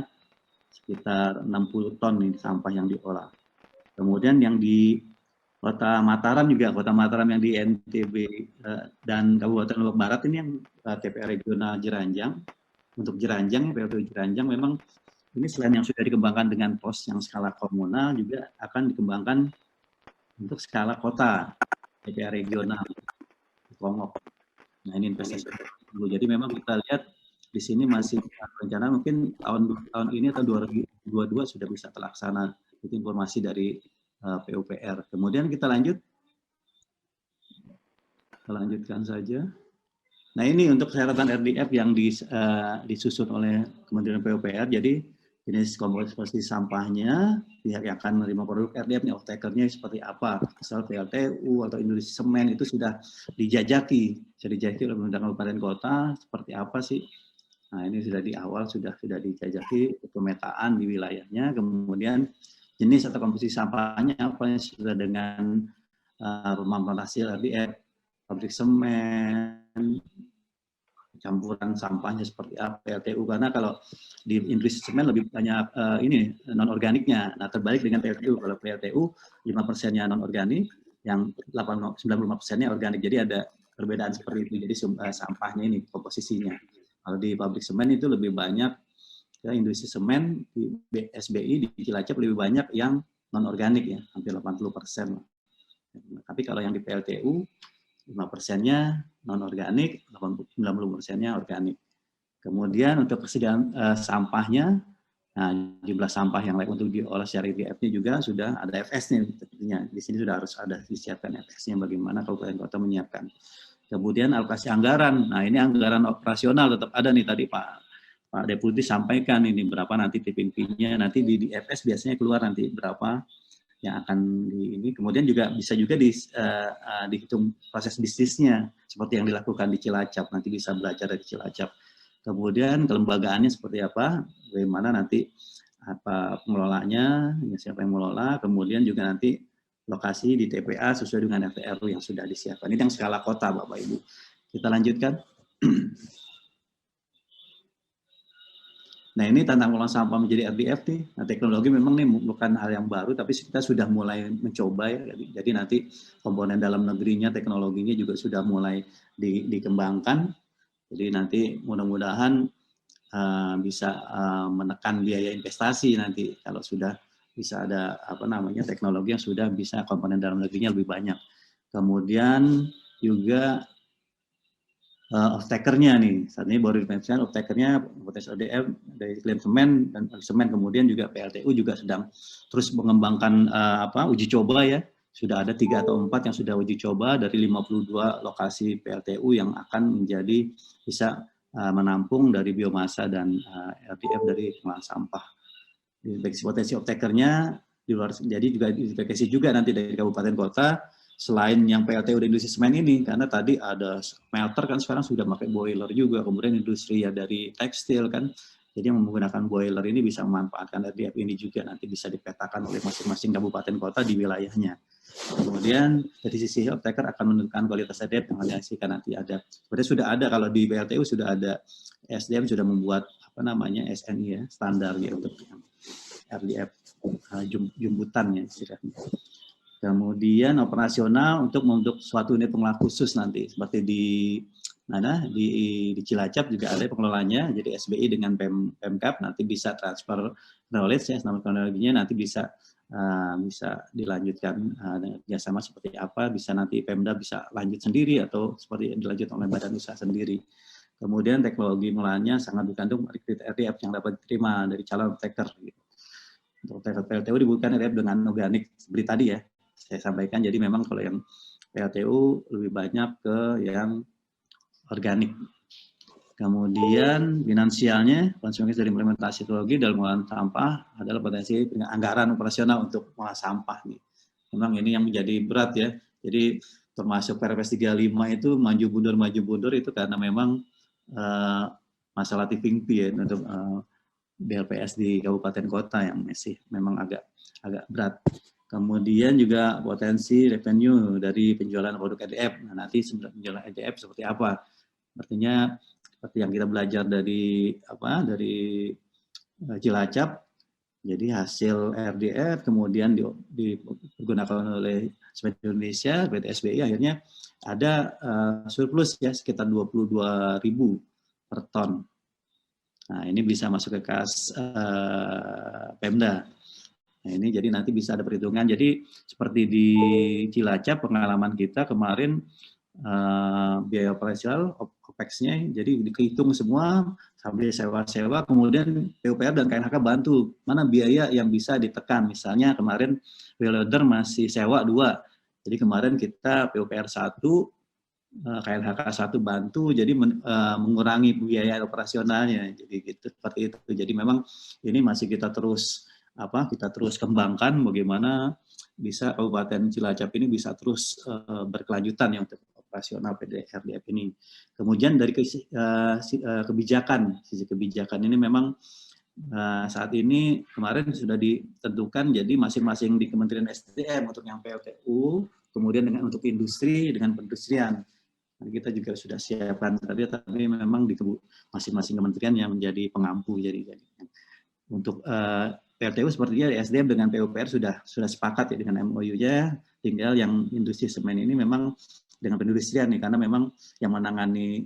sekitar 60 ton nih sampah yang diolah. Kemudian yang di Kota Mataram juga, Kota Mataram yang di NTB dan Kabupaten Lombok Barat ini yang TPA regional Jeranjang. Untuk Jeranjang, PLTU Jeranjang memang ini selain yang sudah dikembangkan dengan pos yang skala komunal juga akan dikembangkan untuk skala kota. TPA regional Lombok. Nah ini investasi dulu. Jadi memang kita lihat di sini masih rencana mungkin tahun ini atau 2022 sudah bisa terlaksana. Itu informasi dari PUPR. Kemudian kita lanjutkan saja. Nah ini untuk persyaratan RDF yang disusun oleh Kementerian PUPR. Jadi jenis komposisi sampahnya, pihak yang akan menerima produk RDF, off-taker-nya seperti apa. Misal PLTU atau industri semen itu sudah dijajaki oleh pemerintah kabupaten kota, seperti apa sih. Nah ini sudah di awal, sudah dijajaki pemetaan di wilayahnya, kemudian jenis atau komposisi sampahnya apa yang sudah dengan pemanfaatan hasil RDF, pabrik semen, campuran sampahnya seperti apa, PLTU, karena kalau di industri semen lebih banyak ini non-organiknya. Nah terbalik dengan PLTU, kalau PLTU 5%-nya non-organik, yang 95%-nya organik, jadi ada perbedaan seperti itu, jadi sampahnya ini, komposisinya. Kalau di pabrik semen itu lebih banyak, ya, industri semen, di SBI, di Cilacap lebih banyak yang non-organik ya, hampir 80%. Tapi kalau yang di PLTU, 5%-nya non-organik, 90%-nya organik. Kemudian untuk persediaan sampahnya, nah, jumlah sampah yang layak untuk diolah secara RDF-nya juga sudah ada FS-nya. Di sini sudah harus ada disiapkan FS-nya bagaimana kabupaten kota menyiapkan. Kemudian alokasi anggaran. Nah, ini anggaran operasional tetap ada nih tadi Pak Deputi sampaikan ini berapa nanti TPP-nya, nanti di FS biasanya keluar nanti berapa yang akan ini. Kemudian juga bisa juga dihitung proses bisnisnya seperti yang dilakukan di Cilacap, nanti bisa belajar dari Cilacap. Kemudian kelembagaannya seperti apa, bagaimana nanti apa pengelolanya, siapa yang mengelola, kemudian juga nanti lokasi di TPA sesuai dengan RT/RW yang sudah disiapkan. Ini yang skala kota, Bapak Ibu. Kita lanjutkan. Nah, ini tentang pengelolaan sampah menjadi RDF nih. Nah, teknologi memang nih bukan hal yang baru, tapi kita sudah mulai mencoba ya. Jadi nanti komponen dalam negerinya, teknologinya juga sudah mulai dikembangkan. Jadi nanti mudah-mudahan bisa menekan biaya investasi nanti kalau sudah bisa ada teknologi yang sudah bisa komponen dalam negerinya lebih banyak. Kemudian juga off-takernya nih, saat ini baru dimensikan off-takernya potensi ODM dari klaim semen dan semen, kemudian juga PLTU juga sedang terus mengembangkan uji coba ya, sudah ada 3 atau 4 yang sudah uji coba dari 52 lokasi PLTU yang akan menjadi bisa menampung dari biomasa dan RDF dari pengolahan sampah. Deteksi potensi off-takernya di luar, jadi juga deteksi juga nanti dari kabupaten kota. Selain yang PLTU dan industri semen ini, karena tadi ada smelter kan sekarang sudah pakai boiler juga, kemudian industri ya dari tekstil kan, jadi yang menggunakan boiler ini bisa memanfaatkan RDF ini juga nanti bisa dipetakan oleh masing-masing kabupaten kota di wilayahnya. Kemudian dari sisi off-taker akan menentukan kualitas RDF yang dihasilkan nanti ada. Sebenarnya sudah ada kalau di PLTU sudah ada SDM sudah membuat SNI ya, standar ya untuk RDF jumbutan ya istilahnya. Kemudian operasional untuk suatu unit pengelola khusus nanti seperti di Cilacap juga ada pengelolanya, jadi SBI dengan Pemkap nanti bisa transfer knowledge ya, teknologinya nanti bisa dilanjutkan kerjasama seperti apa, bisa nanti Pemda bisa lanjut sendiri atau seperti dilanjut oleh badan usaha sendiri. Kemudian teknologi pengelolaannya sangat bergantung pada kriteria RDF yang dapat diterima dari calon off-taker. Untuk PLTU dibutuhkan RDF dengan organik seperti tadi ya saya sampaikan, jadi memang kalau yang PLTU lebih banyak ke yang organik. Kemudian finansialnya, konsekuensi dari implementasi teknologi dalam pengelolaan sampah adalah potensi anggaran operasional untuk mengolah sampah. Memang ini yang menjadi berat ya, jadi termasuk Perpres 35 itu maju mundur itu karena memang masalah tipping fee ya untuk BLPS di kabupaten kota yang masih memang agak berat. Kemudian juga potensi revenue dari penjualan produk RDF. Nah, nanti penjualan RDF seperti apa? Artinya seperti yang kita belajar dari Cilacap. Jadi hasil RDF kemudian digunakan oleh Semen Indonesia, PT SBI akhirnya ada surplus ya sekitar 22.000 per ton. Nah, ini bisa masuk ke kas Pemda. Nah, ini jadi nanti bisa ada perhitungan. Jadi seperti di Cilacap pengalaman kita kemarin biaya operasional OPEX-nya jadi dihitung semua sampai sewa-sewa, kemudian PUPR dan KNHK bantu mana biaya yang bisa ditekan. Misalnya kemarin welder masih sewa 2. Jadi kemarin kita PUPR 1, KNHK 1 bantu, jadi mengurangi biaya operasionalnya. Jadi gitu seperti itu. Jadi memang ini masih kita terus kembangkan bagaimana bisa Kabupaten Cilacap ini bisa terus berkelanjutan ya untuk operasional RDF ini. Kemudian dari kebijakan, sisi kebijakan ini memang saat ini kemarin sudah ditentukan, jadi masing-masing di Kementerian SDM untuk yang PLTU, kemudian untuk industri dengan perindustrian. Kita juga sudah siapkan tadi, tapi memang di masing-masing kementerian yang menjadi pengampu. Jadi untuk PLTU sepertinya SDM dengan PUPR sudah sepakat ya dengan MOU-nya, tinggal yang industri semen ini memang dengan perindustrian nih, karena memang yang menangani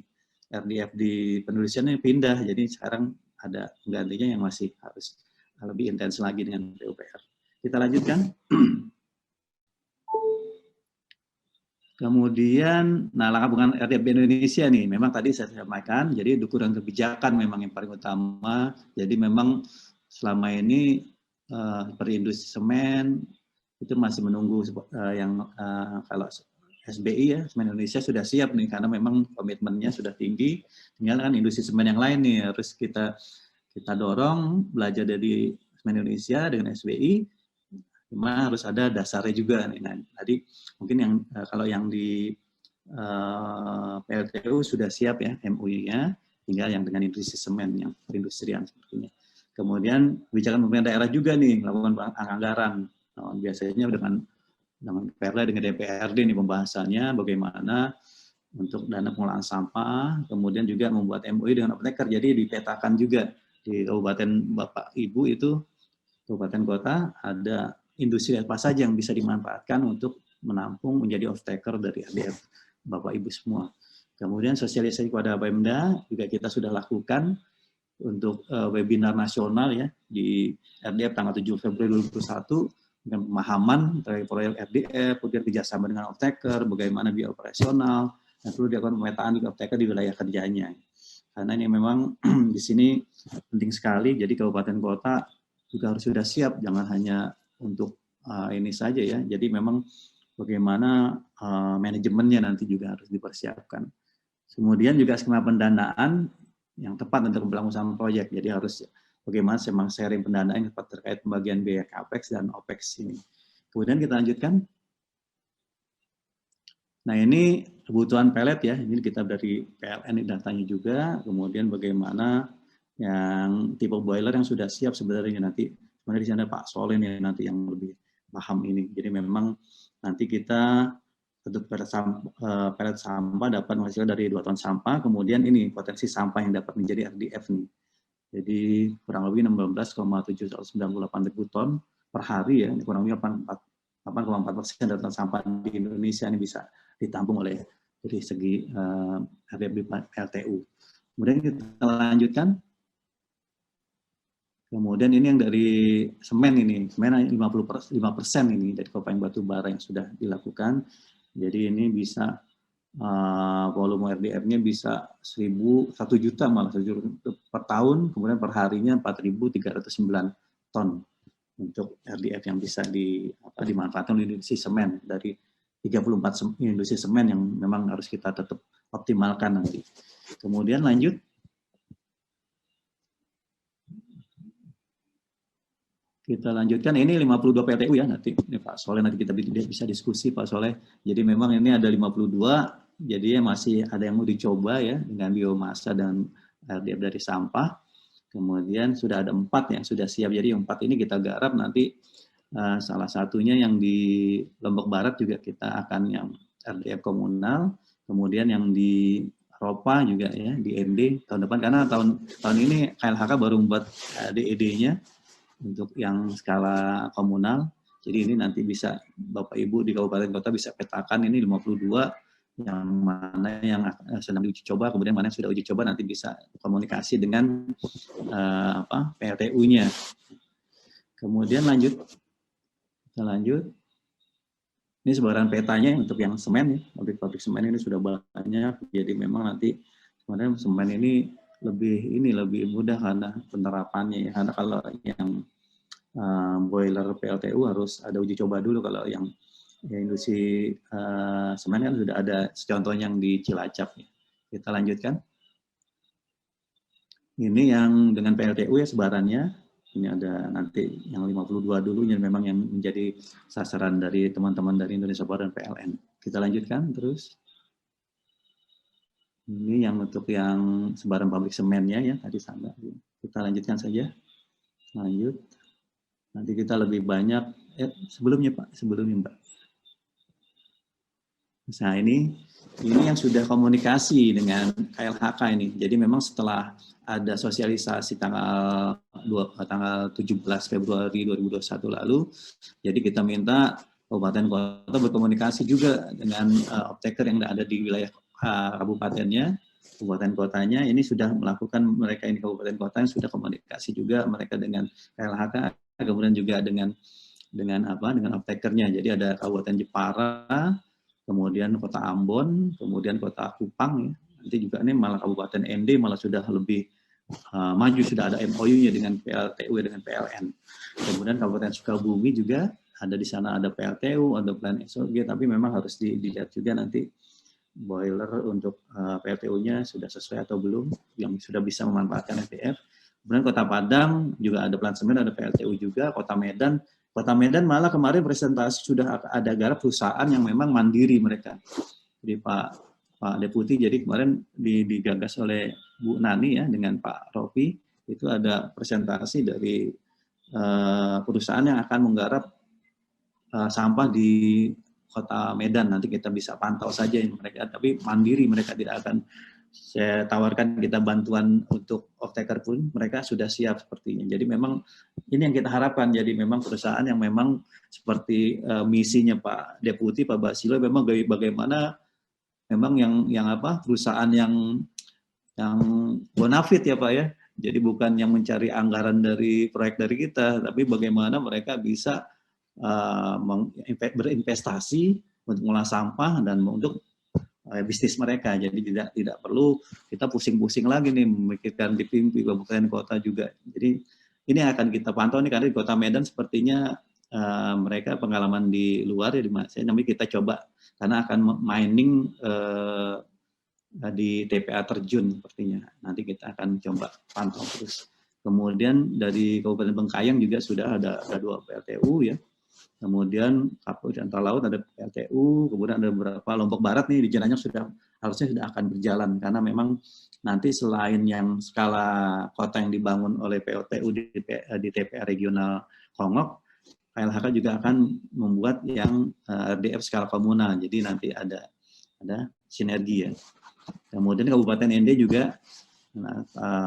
RDF di perindustrian ini pindah, jadi sekarang ada penggantinya yang masih harus lebih intens lagi dengan PUPR. Kita lanjutkan. Kemudian, langkah pengembangan RDF Indonesia nih, memang tadi saya sampaikan, jadi dukungan kebijakan memang yang paling utama. Jadi memang selama ini seperti industri semen itu masih menunggu yang kalau SBI ya, Semen Indonesia sudah siap nih karena memang komitmennya sudah tinggi. Tinggal kan industri semen yang lain nih harus kita dorong, belajar dari Semen Indonesia dengan SBI. Cuma harus ada dasarnya juga nih. Nah, tadi mungkin yang kalau yang di PLTU sudah siap ya MOU-nya, tinggal yang dengan industri semen yang perindustrian sepertinya. Kemudian kebijakan pemerintah daerah juga nih melakukan anggaran. Biasanya dengan Perda dengan DPRD nih pembahasannya bagaimana untuk dana pengelolaan sampah, kemudian juga membuat MOU dengan apteker. Jadi dipetakan juga di Kabupaten Bapak Ibu itu, Kabupaten Kota ada industri apa saja yang bisa dimanfaatkan untuk menampung menjadi off-taker dari RDF Bapak Ibu semua. Kemudian sosialisasi kepada Pemda juga kita sudah lakukan untuk webinar nasional ya di RDF tanggal 7 Februari 2021 dengan pemahaman terkait proyek RDF, kemudian kerjasama dengan off-taker, bagaimana biaya operasional, dan perlu dilakukan pemetaan di off-taker di wilayah kerjanya. Karena ini memang di sini penting sekali, jadi kabupaten kota juga harus sudah siap, jangan hanya untuk ini saja ya. Jadi memang bagaimana manajemennya nanti juga harus dipersiapkan. Kemudian juga skema pendanaan yang tepat untuk pelaksanaan proyek. Jadi harus bagaimana memang sharing pendanaan yang tepat terkait pembagian biaya CAPEX dan OPEX ini. Kemudian kita lanjutkan. Nah ini kebutuhan pelet ya, ini kita dari PLN datanya juga, kemudian bagaimana yang tipe boiler yang sudah siap sebenarnya nanti, sebenarnya di sana Pak Solin ya nanti yang lebih paham ini. Jadi memang nanti kita untuk pelet sampah dapat menghasilkan dari 2 ton sampah, kemudian ini potensi sampah yang dapat menjadi RDF nih. Jadi kurang lebih 16,798 ribu ton per hari ya, ini kurang lebih 8,4% dari sampah di Indonesia ini bisa ditampung oleh dari segi RDF PLTU. Kemudian kita lanjutkan. Kemudian ini yang dari semen ini, semen 55% ini dari Kabupaten Batubara yang sudah dilakukan. Jadi ini bisa volume RDF-nya bisa 1 juta malah per tahun, kemudian per harinya 4.309 ton untuk RDF yang bisa dimanfaatkan di industri semen dari 34 industri semen yang memang harus kita tetap optimalkan nanti. Kemudian lanjut. Kita lanjutkan, ini 52 PLTU ya, nanti ini Pak Soleh nanti kita bisa diskusi Pak Soleh. Jadi memang ini ada 52, jadi masih ada yang mau dicoba ya dengan biomasa dan RDF dari sampah. Kemudian sudah ada 4 yang sudah siap, jadi 4 ini kita garap nanti salah satunya yang di Lombok Barat juga kita akan yang RDF komunal, kemudian yang di Eropa juga ya di MD tahun depan, karena tahun ini KLHK baru membuat DED-nya untuk yang skala komunal. Jadi ini nanti bisa Bapak Ibu di kabupaten kota bisa petakan ini 52 yang mana yang sedang diuji coba, kemudian mana yang sudah uji coba nanti bisa komunikasi dengan PLTU-nya. Kemudian lanjut. Kita lanjut. Ini sebaran petanya untuk yang semen ya. Pabrik-pabrik semen ini sudah banyak. Jadi memang nanti sebenarnya semen ini lebih mudah karena penerapannya ya. Karena kalau yang boiler PLTU harus ada uji coba dulu, kalau yang industri semen kan sudah ada contohnya yang di Cilacap ya. Kita lanjutkan. Ini yang dengan PLTU ya sebarannya. Ini ada nanti yang 52 dulu yang memang yang menjadi sasaran dari teman-teman dari Indonesia Power dan PLN. Kita lanjutkan terus. Ini yang untuk yang sebaran pabrik semennya ya tadi sama. Kita lanjutkan saja. Lanjut. Nanti kita lebih banyak sebelumnya Pak, sebelumnya Mbak. Nah ini yang sudah komunikasi dengan KLHK ini. Jadi memang setelah ada sosialisasi tanggal 17 Februari 2021 lalu, jadi kita minta kabupaten kota berkomunikasi juga dengan off-taker yang ada di wilayah kabupatennya, kabupaten kotanya. Ini sudah melakukan, mereka ini kabupaten kota yang sudah komunikasi juga mereka dengan KLHK, kemudian juga dengan off-takernya. Jadi ada Kabupaten Jepara, kemudian Kota Ambon, kemudian Kota Kupang ya. Nanti juga ini malah Kabupaten ND malah sudah lebih maju, sudah ada MOU-nya dengan PLTU dengan PLN. Kemudian Kabupaten Sukabumi juga ada di sana ada PLTU, ada plan SOG, tapi memang harus dilihat juga nanti boiler untuk PLTU-nya sudah sesuai atau belum, yang sudah bisa memanfaatkan FDF. Kemudian Kota Padang juga ada plan semen, ada PLTU juga. Kota Medan malah kemarin presentasi sudah ada garap perusahaan yang memang mandiri mereka. Jadi Pak Deputi, jadi kemarin digagas oleh Bu Nani ya dengan Pak Rofi, itu ada presentasi dari perusahaan yang akan menggarap sampah di Kota Medan. Nanti kita bisa pantau saja mereka, tapi mandiri, mereka tidak akan saya tawarkan kita bantuan untuk off-taker pun, mereka sudah siap sepertinya. Jadi memang ini yang kita harapkan, jadi memang perusahaan yang memang seperti misinya Pak Deputi, Pak Basilo, memang bagaimana memang yang apa, perusahaan yang bonafit ya Pak ya. Jadi bukan yang mencari anggaran dari proyek dari kita, tapi bagaimana mereka bisa berinvestasi untuk mengolah sampah dan untuk bisnis mereka. Jadi tidak perlu kita pusing-pusing lagi nih memikirkan di kabupaten kota juga. Jadi ini akan kita pantau nih, karena di Kota Medan sepertinya mereka pengalaman di luar ya, namanya kita coba karena akan mining di TPA terjun sepertinya. Nanti kita akan coba pantau terus. Kemudian dari Kabupaten Bengkayang juga sudah ada 2 PLTU ya. Kemudian Kapolri Antara Laut ada PLTU, kemudian ada beberapa. Lombok Barat nih di Jenajah harusnya sudah akan berjalan, karena memang nanti selain yang skala kota yang dibangun oleh PLTU di TPA regional Kongok, KLHK juga akan membuat yang RDF skala komunal, jadi nanti ada sinergi ya. Kemudian Kabupaten ND juga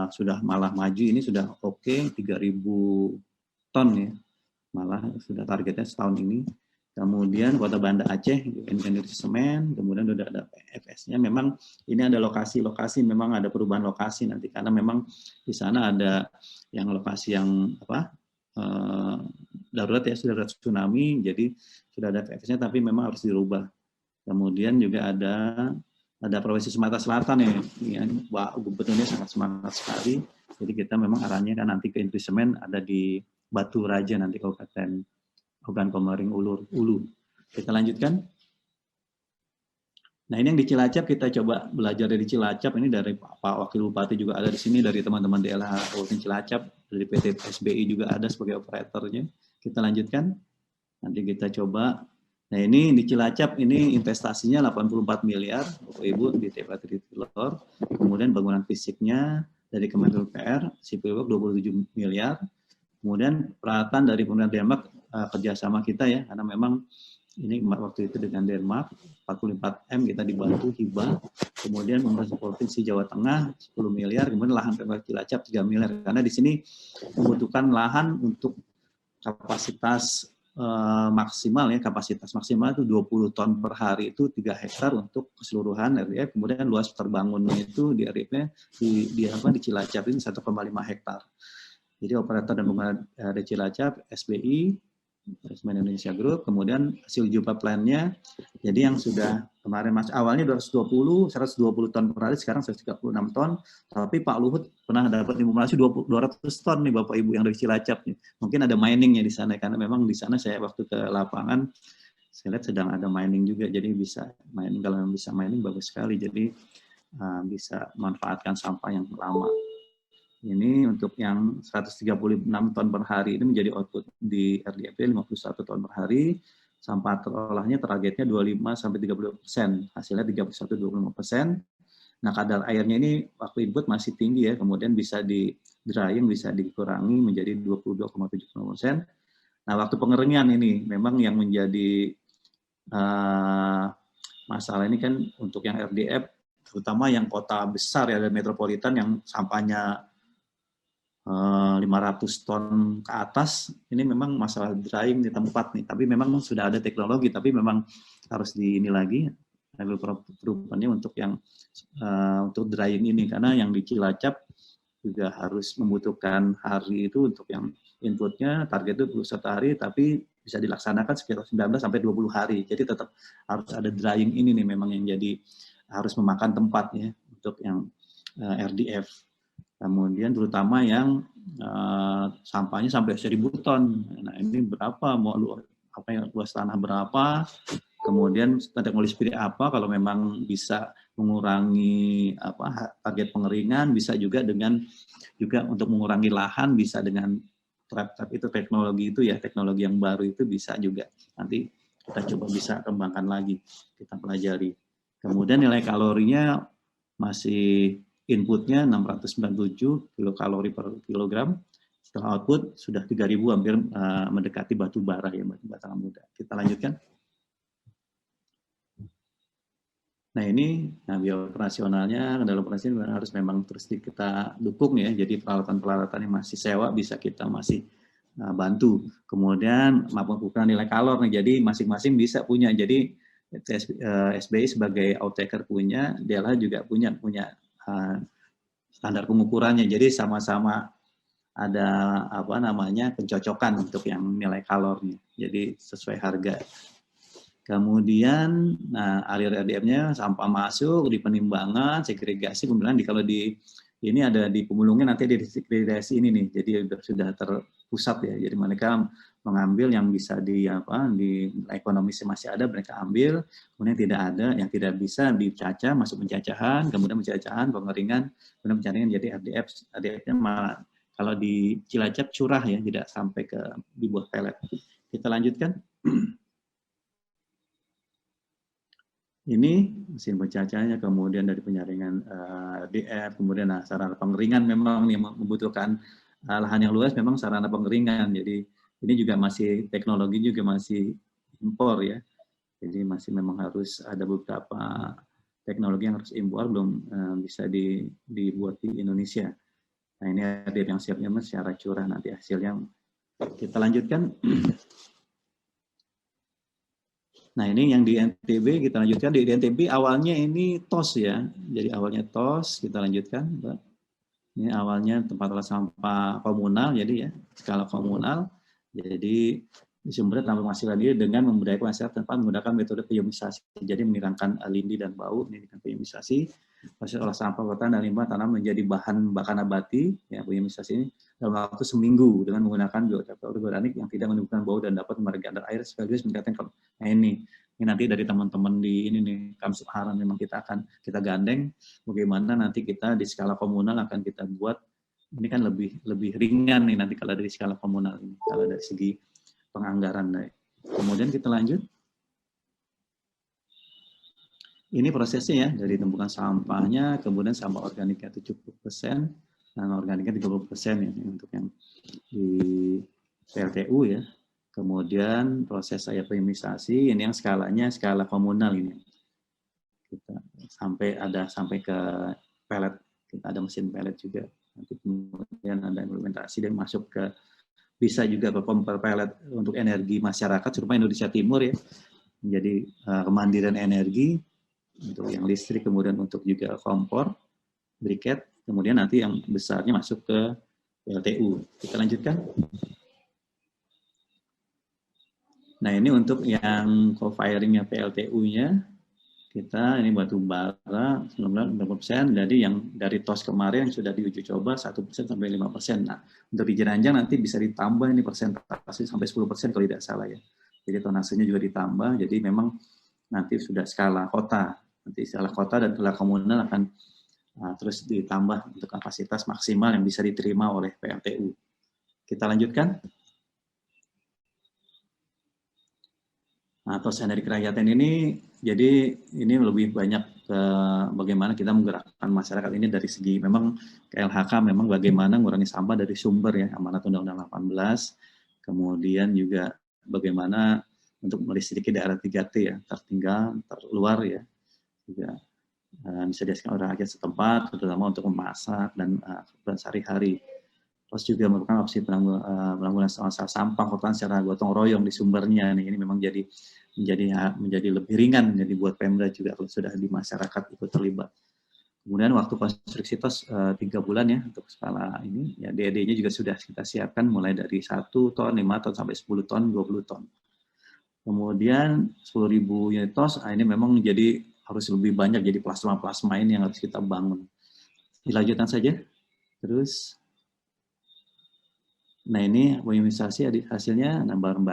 sudah malah maju, ini sudah oke, 3.000 ton ya. Malah sudah targetnya setahun ini. Kemudian Kota Banda Aceh, industri semen, kemudian sudah ada PFS-nya. Memang ini ada lokasi-lokasi, memang ada perubahan lokasi nanti, karena memang di sana ada yang lokasi yang darurat ya, sudah ada tsunami, jadi sudah ada PFS-nya, tapi memang harus dirubah. Kemudian juga ada Provinsi Sumatera Selatan ya, gubernurnya sangat semangat sekali. Jadi kita memang arahnya kan nanti ke industri semen, ada di Batu Raja nanti Kabupaten Ogan Komering Ulu. Kita lanjutkan. Nah ini yang di Cilacap, kita coba belajar dari Cilacap. Ini dari Pak Wakil Bupati juga ada di sini, dari teman-teman DLH Kabupaten Cilacap, dari PT SBI juga ada sebagai operatornya. Kita lanjutkan. Nanti kita coba. Nah ini di Cilacap, ini investasinya 84 miliar, Bapak Ibu, di TPA Tritilor. Kemudian bangunan fisiknya dari Kementerian PR, sipil work 27 miliar. Kemudian peralatan dari pemerintah Denmark, kerjasama kita ya, karena memang ini waktu itu dengan Denmark 44M kita dibantu hibah. Kemudian pemerintah provinsi Jawa Tengah 10 miliar, kemudian lahan Pemkab Cilacap 3 miliar, karena di sini membutuhkan lahan untuk kapasitas maksimal ya, kapasitas maksimal itu 20 ton per hari, itu 3 hektar untuk keseluruhan RDF. Kemudian luas terbangunnya itu di RDF-nya di Cilacap ini 1,5 hektar. Jadi operator dan pemerintah di Cilacap, SBI, Semen Indonesia Group, kemudian hasil jumpa plan-nya, jadi yang sudah kemarin awalnya 120 ton per hari, sekarang 136 ton, tapi Pak Luhut pernah dapat informasi 200 ton nih Bapak Ibu yang dari Cilacap. Mungkin ada miningnya di sana, karena memang di sana saya waktu ke lapangan, saya lihat sedang ada mining juga, jadi bisa mining, kalau bisa mining bagus sekali, jadi bisa manfaatkan sampah yang lama. Ini untuk yang 136 ton per hari ini menjadi output di RDF 51 ton per hari. Sampah terolahnya targetnya 25-30%, hasilnya 31-25%. Nah kadar airnya ini waktu input masih tinggi ya, kemudian bisa di drying, bisa dikurangi menjadi 22,70%. Nah waktu pengeringan ini memang yang menjadi masalah ini kan untuk yang RDF, terutama yang kota besar ya, dan metropolitan yang sampahnya 500 ton ke atas, ini memang masalah drying di tempat nih, tapi memang sudah ada teknologi, tapi memang harus ini lagi perubahannya untuk yang untuk drying ini, karena yang di Cilacap juga harus membutuhkan hari itu untuk yang inputnya, target itu 21 hari, tapi bisa dilaksanakan sekitar 19 sampai 20 hari, jadi tetap harus ada drying ini nih memang yang jadi harus memakan tempat ya untuk yang RDF. Kemudian terutama yang sampahnya sampai 1.000 ton. Nah ini berapa? Mau apa yang luas tanah berapa, kemudian teknologi seperti apa, kalau memang bisa mengurangi target pengeringan, bisa juga untuk mengurangi lahan, bisa dengan itu teknologi itu ya, teknologi yang baru itu bisa juga nanti kita coba bisa kembangkan lagi, kita pelajari. Kemudian nilai kalorinya masih inputnya 697 kilokalori per kilogram, setelah output sudah 3.000, hampir mendekati batu bara ya, batu bata muda. Kita lanjutkan. Nah ini, biaya operasionalnya, kendala operasi harus memang terus kita dukung ya, jadi peralatan-peralatan yang masih sewa bisa kita masih bantu. Kemudian maupun ukuran nilai kalor, jadi masing-masing bisa punya. Jadi SBI sebagai outtaker punya, DLH juga punya standar pengukurannya. Jadi sama-sama ada pencocokan untuk yang nilai kalornya. Jadi sesuai harga. Kemudian, alir RDM-nya sampah masuk di penimbangan, segregasi, kemudian kalau ini ada di pemulungnya nanti di segregasi ini nih, jadi sudah terpusat ya. Jadi mereka mengambil yang bisa di ekonomis masih ada, mereka ambil, kemudian tidak ada yang tidak bisa dicacah, masuk pencacahan, kemudian pencacahan, pengeringan, kemudian pencacahan jadi RDF-nya malah kalau di Cilacap curah ya, tidak sampai ke dibuat pelet. Kita lanjutkan. Ini mesin pencacahnya, kemudian dari penyaringan RDF, kemudian sarana pengeringan memang yang membutuhkan lahan yang luas, memang sarana pengeringan. Jadi ini juga masih teknologi juga masih impor ya. Jadi masih memang harus ada beberapa teknologi yang harus impor, belum bisa dibuat di Indonesia. Nah ini RDF yang siapnya secara curah nanti hasilnya. Kita lanjutkan. Nah ini yang di NTB kita lanjutkan. Di NTB awalnya ini TOS ya, jadi awalnya TOS, kita lanjutkan. Ini awalnya tempat olah sampah komunal, jadi ya skala komunal. Jadi di sumber tambah penghasilan diri dengan memberdayakan masyarakat tanpa menggunakan metode peyumisasi. Jadi menghilangkan lindi dan bau ini dengan peyumisasi. Proses olah sampah kotoran dan limbah tanah menjadi bahan bakar nabati. Ya peyumisasi ini dalam waktu seminggu dengan menggunakan biotop organik yang tidak menimbulkan bau dan dapat meredam air sekaligus meningkatkan. Nah ini nanti dari teman-teman di ini nih Kamsub Haram memang kita gandeng bagaimana nanti kita di skala komunal akan kita buat ini kan lebih ringan nih nanti kalau dari skala komunal ini kalau dari segi penganggaran. Kemudian kita lanjut. Ini prosesnya ya, dari tumpukan sampahnya, kemudian sampah organiknya 70%, dan organiknya 30% ya, untuk yang di PLTU ya. Kemudian proses peyumisasi, ini yang skalanya skala komunal ini. Kita sampai ke pelet, kita ada mesin pelet juga. Nanti kemudian ada implementasi dan masuk ke bisa juga ke kompor pelet untuk energi masyarakat, terutama Indonesia Timur ya. Menjadi kemandirian energi untuk yang listrik, kemudian untuk juga kompor, briket, kemudian nanti yang besarnya masuk ke PLTU. Kita lanjutkan. Nah ini untuk yang co-firingnya PLTU-nya, kita ini batu bara 90%, jadi yang dari TOS kemarin yang sudah diuji coba 1% sampai 5%. Nah untuk di Jeranjang nanti bisa ditambah ini persentase sampai 10% kalau tidak salah ya. Jadi tonasenya juga ditambah, jadi memang nanti sudah skala kota. Nanti skala kota dan skala komunal akan terus ditambah untuk kapasitas maksimal yang bisa diterima oleh PLTU. Kita lanjutkan. Nah, TOS energi kerakyatan ini, jadi ini lebih banyak ke bagaimana kita menggerakkan masyarakat ini dari segi memang KLHK memang bagaimana mengurangi sampah dari sumber ya, amanat Undang-Undang 18, kemudian juga bagaimana untuk melistriki daerah 3T ya, tertinggal, terluar ya, juga bisa dihasilkan oleh rakyat setempat, terutama untuk memasak dan kebutuhan sehari-hari. Terus juga merupakan opsi penanggulangan sampah kotoran secara gotong royong di sumbernya. Ini memang menjadi lebih ringan jadi buat Pemda juga kalau sudah di masyarakat ikut terlibat. Kemudian waktu konstruksi TOS 3 bulan ya untuk skala ini. Ya DED-nya juga sudah kita siapkan mulai dari 1 ton, 5 ton sampai 10 ton, 20 ton. Kemudian 10.000 unit TOS, ini memang jadi harus lebih banyak jadi plasma-plasma ini yang harus kita bangun. Dilanjutkan saja. Terus Nah ini poimisasi hasilnya bahan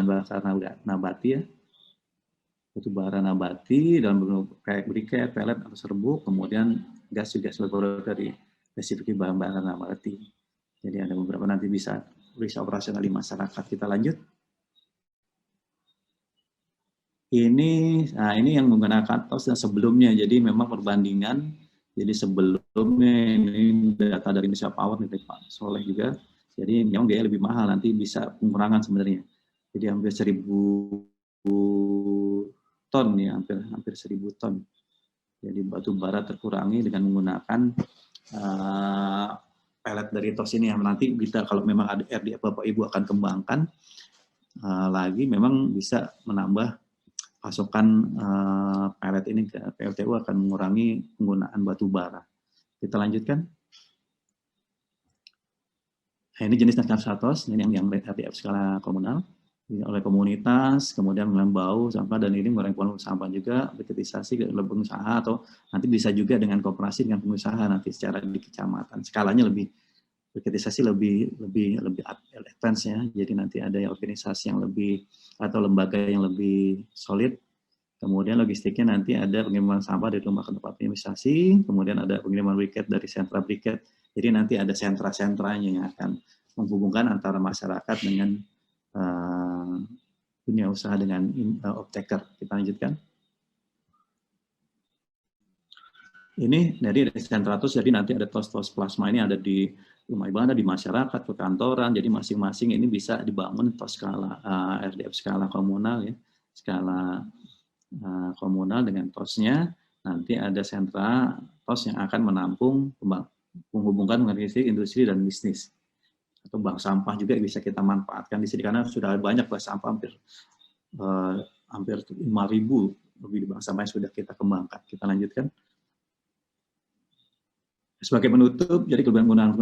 bakar nabati ya, batu bara nabati dalam bentuk kayak briket, pelet atau serbuk, kemudian gas juga sebagai dari spesifik bahan bakar nabati. Jadi ada beberapa nanti bisa operasional di masyarakat. Kita lanjut. Nah ini yang menggunakan TOS yang sebelumnya. Jadi memang perbandingan. Jadi sebelumnya ini data dari Indonesia Power dari Pak Soleh juga. Jadi memang dia lebih mahal, nanti bisa pengurangan sebenarnya. Jadi hampir 1.000 ton ya, hampir 1.000 ton. Jadi batu bara terkurangi dengan menggunakan pelet dari TOS ini yang nanti bisa kalau memang ada RDF Bapak Ibu akan kembangkan lagi, memang bisa menambah pasokan pelet ini ke PLTU, akan mengurangi penggunaan batu bara. Kita lanjutkan. Nah, ini jenis TOS, ini yang RDF skala komunal oleh komunitas, kemudian mengurangi bau sampah, dan ini mengurangi volume sampah juga, briketisasi oleh pengusaha, atau nanti bisa juga dengan kooperasi dengan pengusaha nanti secara di kecamatan. Skalanya lebih briketisasi lebih advance ya. Jadi nanti ada organisasi yang lebih atau lembaga yang lebih solid. Kemudian logistiknya nanti ada pengiriman sampah dari rumah ke tempat pengemisasi, kemudian ada pengiriman briket dari sentra briket. Jadi nanti ada sentra-sentranya yang akan menghubungkan antara masyarakat dengan dunia usaha dengan off-taker. Kita lanjutkan. Ini dari sentra TOS, jadi nanti ada TOS plasma ini ada di rumah ibadah, di masyarakat, perkantoran, jadi masing-masing ini bisa dibangun TOS skala RDF skala komunal ya, skala komunal dengan TOS-nya. Nanti ada sentra TOS yang akan menampung, menghubungkan industri dan bisnis. Atau bank sampah juga bisa kita manfaatkan di sini karena sudah banyak bank sampah hampir 5.000 lebih bank sampah yang sudah kita kembangkan. Kita lanjutkan. Sebagai penutup, jadi penggunaan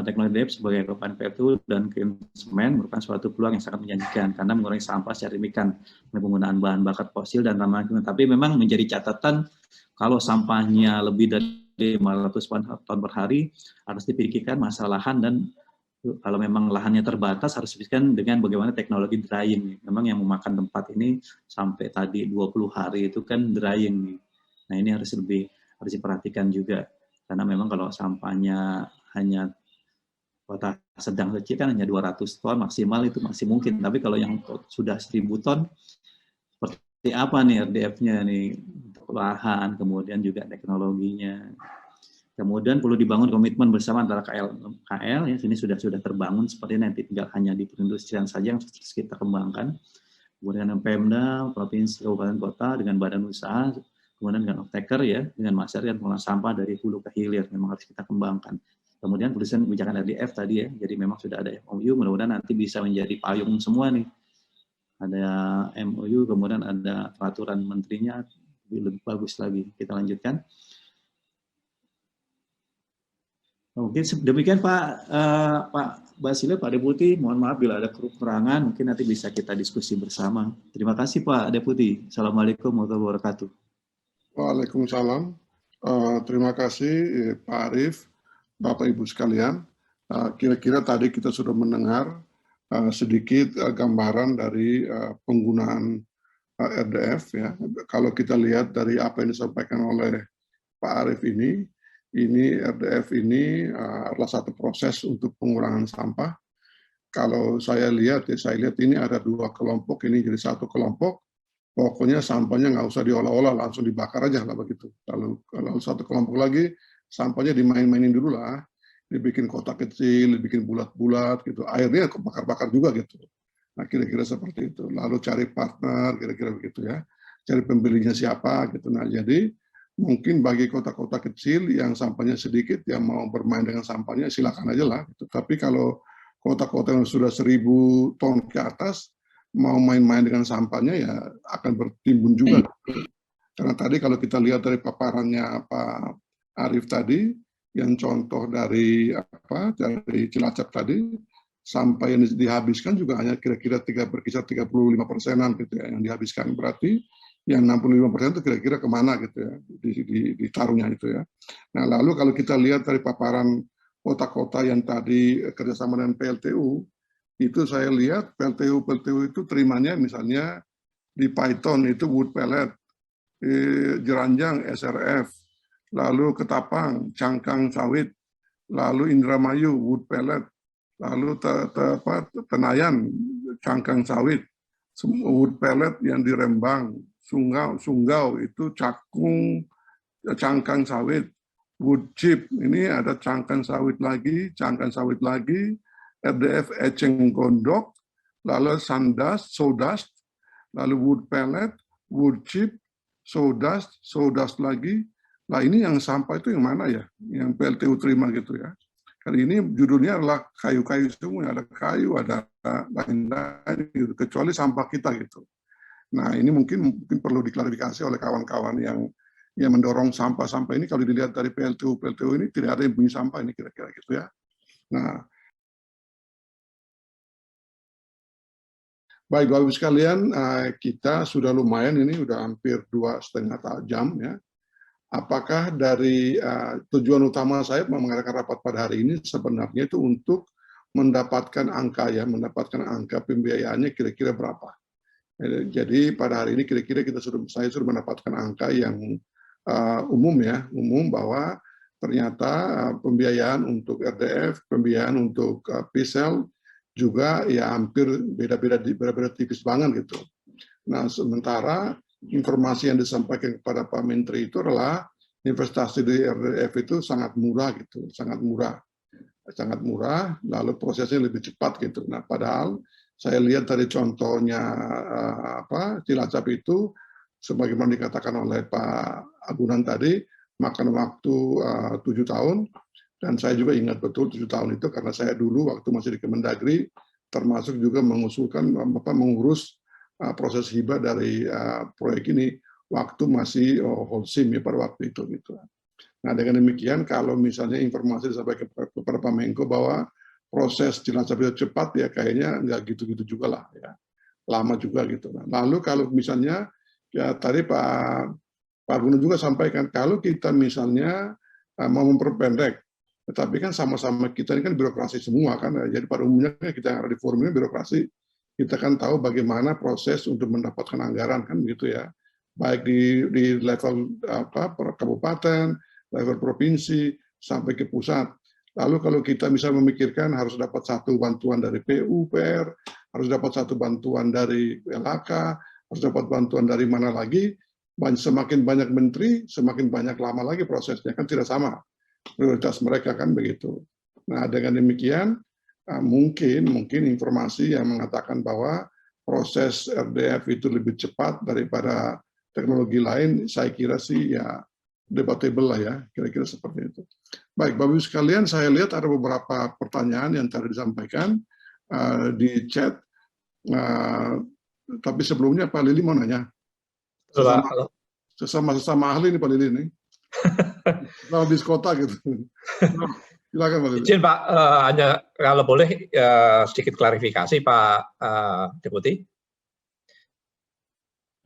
teknologi DEF sebagai perubahan PLTU dan semen merupakan suatu peluang yang sangat menjanjikan karena mengurangi sampah secara signifikan dengan penggunaan bahan bakar fosil dan ramah lingkungan. Tapi memang menjadi catatan kalau sampahnya lebih dari 500 ton per hari harus dipikirkan masalah lahan, dan kalau memang lahannya terbatas harus dipikirkan dengan bagaimana teknologi drying. Memang yang memakan tempat ini sampai tadi 20 hari itu kan drying. Nah ini harus diperhatikan juga. Karena memang kalau sampahnya hanya kota sedang kecil kan hanya 200 ton maksimal itu masih mungkin. Tapi kalau yang sudah 1.000 ton, seperti apa nih RDF-nya nih untuk lahan, kemudian juga teknologinya. Kemudian perlu dibangun komitmen bersama antara KL ya, sini sudah terbangun seperti nanti tinggal hanya di perindustrian saja yang kita kembangkan. Kemudian Pemda, provinsi, kabupaten, kota dengan badan usaha, kemudian dengan off-taker ya, dengan masyarakat pengelola sampah dari hulu ke hilir memang harus kita kembangkan. Kemudian tulisan kebijakan RDF tadi ya, jadi memang sudah ada MOU, mudah-mudahan nanti bisa menjadi payung semua nih. Ada MOU, kemudian ada peraturan menterinya, lebih bagus lagi. Kita lanjutkan. Mungkin demikian Pak Basile, Pak Deputi. Mohon maaf bila ada kekurangan, mungkin nanti bisa kita diskusi bersama. Terima kasih Pak Deputi. Assalamualaikum warahmatullahi wabarakatuh. Waalaikumsalam. Terima kasih Pak Arief, Bapak Ibu sekalian. Kira-kira tadi kita sudah mendengar sedikit gambaran dari penggunaan RDF ya. Kalau kita lihat dari apa yang disampaikan oleh Pak Arief ini RDF ini adalah satu proses untuk pengurangan sampah. Kalau saya lihat ini ada dua kelompok, ini jadi satu kelompok. Pokoknya sampahnya nggak usah diolah-olah, langsung dibakar aja lah begitu. Lalu kalau satu kelompok lagi, sampahnya dimain-mainin dulu lah, dibikin kotak kecil, dibikin bulat-bulat gitu. Airnya bakar-bakar juga gitu. Nah kira-kira seperti itu. Lalu cari partner, kira-kira begitu ya. Cari pembelinya siapa gitu. Nah jadi mungkin bagi kota-kota kecil yang sampahnya sedikit, yang mau bermain dengan sampahnya silakan aja lah. Gitu. Tapi kalau kota-kota yang sudah 1.000 ton ke atas, mau main-main dengan sampahnya ya akan bertimbun juga. Karena tadi kalau kita lihat dari paparannya Pak Arief tadi, yang contoh dari Cilacap tadi, sampah yang dihabiskan juga hanya kira-kira berkisar 35%-an gitu ya yang dihabiskan. Berarti yang 65% itu kira-kira kemana gitu ya ditaruhnya itu ya. Nah lalu kalau kita lihat dari paparan kota-kota yang tadi kerjasama dengan PLTU, itu saya lihat PLTU itu terimanya misalnya di Python itu wood pellet, di Jeranjang SRF, lalu Ketapang cangkang sawit, lalu Indramayu wood pellet, lalu Tenayan cangkang sawit, wood pellet yang di Rembang, Sunggau itu cangkang sawit, wood chip ini ada cangkang sawit lagi, RDF eceng gondok, lalu sawdust, lalu wood pellet, wood chip, sawdust lagi. Nah ini yang sampah itu yang mana ya? Yang PLTU terima gitu ya. Kali ini judulnya adalah kayu-kayu semua, ada kayu, ada lain-lain gitu, kecuali sampah kita gitu. Nah ini mungkin perlu diklarifikasi oleh kawan-kawan yang mendorong sampah-sampah ini. Kalau dilihat dari PLTU ini tidak ada yang punya sampah ini kira-kira gitu ya. Nah, baik Bapak-Ibu sekalian, kita sudah lumayan ini, udah hampir 2,5 jam ya. Apakah dari tujuan utama saya mengadakan rapat pada hari ini sebenarnya itu untuk mendapatkan angka ya, mendapatkan angka pembiayaannya kira-kira berapa. Jadi pada hari ini kira-kira saya sudah mendapatkan angka yang umum bahwa ternyata pembiayaan untuk RDF, pembiayaan untuk PSEL juga ya hampir beda-beda tipis banget gitu. Nah sementara informasi yang disampaikan kepada Pak Menteri itu adalah investasi di RDF itu sangat murah gitu, sangat murah, lalu prosesnya lebih cepat gitu. Nah padahal saya lihat dari contohnya Cilacap itu, sebagaimana dikatakan oleh Pak Agunan tadi, makan waktu 7 tahun, dan saya juga ingat betul 7 tahun itu karena saya dulu waktu masih di Kemendagri, termasuk juga mengurus proses hibah dari proyek ini waktu masih Holcim ya pada waktu itu gitu. Nah dengan demikian kalau misalnya informasi disampaikan kepada Pak Menko bahwa proses Cilacap itu cepat ya kayaknya nggak gitu-gitu juga lah ya, lama juga gitu. Nah, lalu kalau misalnya ya tadi Pak Gunung juga sampaikan kalau kita misalnya mau memperpendek, tetapi kan sama-sama kita ini kan birokrasi semua kan, jadi pada umumnya kita yang ada di forum ini birokrasi, kita kan tahu bagaimana proses untuk mendapatkan anggaran kan begitu ya, baik di level kabupaten, level provinsi sampai ke pusat. Lalu kalau kita bisa memikirkan harus dapat satu bantuan dari PUPR, harus dapat satu bantuan dari LHK, harus dapat bantuan dari mana lagi, semakin banyak menteri, semakin banyak lama lagi prosesnya, kan tidak sama prioritas mereka kan begitu. Nah dengan demikian mungkin informasi yang mengatakan bahwa proses RDF itu lebih cepat daripada teknologi lain, saya kira sih ya debatable lah ya, kira-kira seperti itu. Baik, Bapak-Ibu sekalian, saya lihat ada beberapa pertanyaan yang tadi disampaikan di chat, tapi sebelumnya Pak Lili mau nanya. Sesama ahli nih Pak Lili nih. Sama biskota gitu. Silakan Pak Lili. Izin Pak, hanya kalau boleh sedikit klarifikasi Pak Deputi.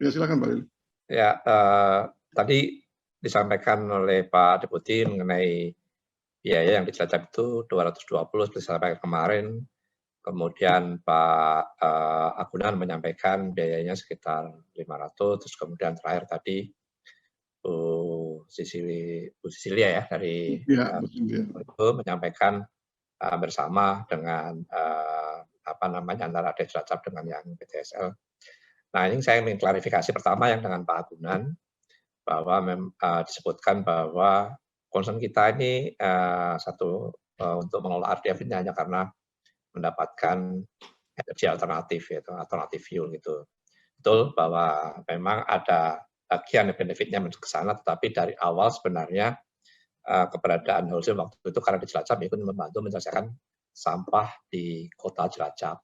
Ya silakan Pak Lili. Ya, tadi disampaikan oleh Pak Deputi mengenai biaya yang di Cilacap itu 220 seperti disampaikan kemarin. Kemudian Pak Agunan menyampaikan biayanya sekitar 500, terus kemudian terakhir tadi Bu Sisilia ya dari itu menyampaikan bersama dengan antara Desa Cilacap dengan yang PTSL. Nah ini saya ingin klarifikasi pertama yang dengan Pak Agunan bahwa disebutkan bahwa concern kita ini untuk mengelola RDF ini hanya karena mendapatkan energi alternatif yaitu alternatif fuel gitu. Betul bahwa memang ada bagian benefitnya ke sana, tetapi dari awal sebenarnya keberadaan Holcim waktu itu karena di Cilacap ikut membantu menyelesaikan sampah di kota Cilacap.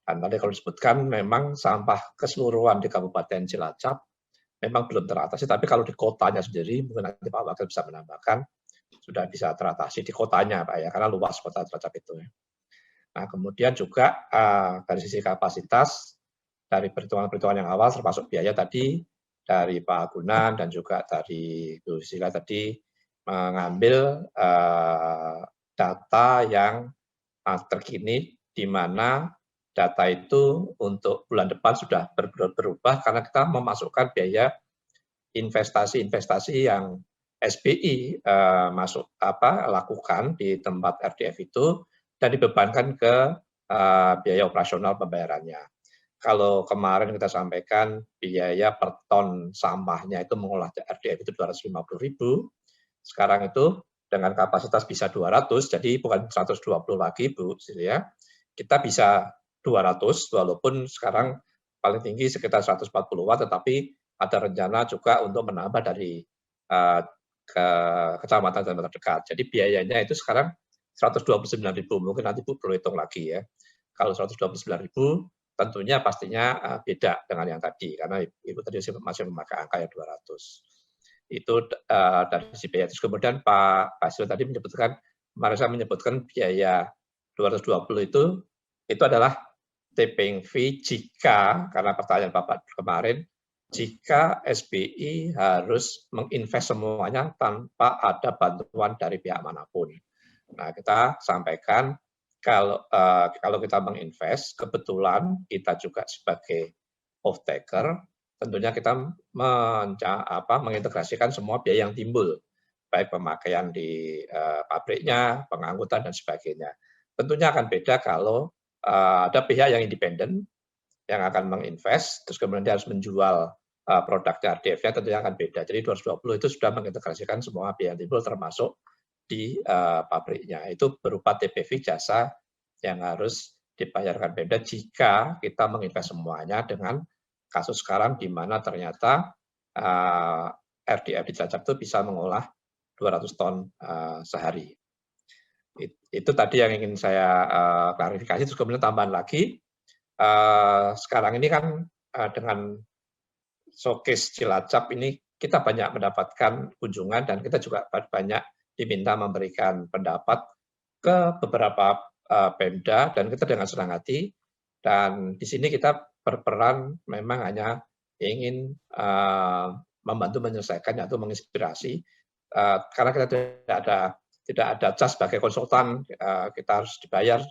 Dan tadi kalau disebutkan memang sampah keseluruhan di Kabupaten Cilacap memang belum teratasi, tapi kalau di kotanya sendiri mungkin nanti Pak Wakil bisa menambahkan sudah bisa teratasi di kotanya Pak ya, karena luas kota Cilacap itu. Nah kemudian juga dari sisi kapasitas dari perhitungan-perhitungan yang awal termasuk biaya tadi dari Pak Agunan dan juga dari Bu Sila tadi mengambil data data yang terkini, di mana data itu untuk bulan depan sudah berubah karena kita memasukkan biaya investasi-investasi yang SBI lakukan di tempat RDF itu dan dibebankan ke biaya operasional pembayarannya. Kalau kemarin kita sampaikan biaya per ton sampahnya itu mengolah RDF itu 250.000, sekarang itu dengan kapasitas bisa 200, jadi bukan 120 lagi Bu, ya. Kita bisa 200, walaupun sekarang paling tinggi sekitar 140 watt, tetapi ada rencana juga untuk menambah dari ke kecamatan dan terdekat. Jadi biayanya itu sekarang 129.000, mungkin nanti Bu perlu hitung lagi ya. Kalau 129.000 tentunya pastinya beda dengan yang tadi, karena Ibu tadi masih memakai angka yang 200. Itu dari si biaya. Terus kemudian Pak Basil tadi menyebutkan, kemarin saya menyebutkan biaya 220 itu adalah tipping fee jika, karena pertanyaan Bapak kemarin, jika SBI harus menginvest semuanya tanpa ada bantuan dari pihak manapun. Nah, kita sampaikan kalau kita menginvest, kebetulan kita juga sebagai off-taker, tentunya kita mengintegrasikan semua biaya yang timbul, baik pemakaian di pabriknya, pengangkutan, dan sebagainya. Tentunya akan beda kalau ada pihak yang independen yang akan menginvest, terus kemudian dia harus menjual produknya RDF-nya, tentunya akan beda. Jadi 220 itu sudah mengintegrasikan semua biaya yang timbul termasuk di pabriknya. Itu berupa TPV jasa yang harus dibayarkan Pemda jika kita menginvest semuanya, dengan kasus sekarang di mana ternyata RDF di Cilacap itu bisa mengolah 200 ton sehari. Itu tadi yang ingin saya klarifikasi. Terus kemudian tambahan lagi, sekarang ini kan dengan showcase Cilacap ini kita banyak mendapatkan kunjungan dan kita juga banyak diminta memberikan pendapat ke beberapa Pemda, dan kita dengan senang hati, dan di sini kita berperan memang hanya ingin membantu menyelesaikan atau menginspirasi, karena kita tidak ada jas sebagai konsultan, kita harus dibayar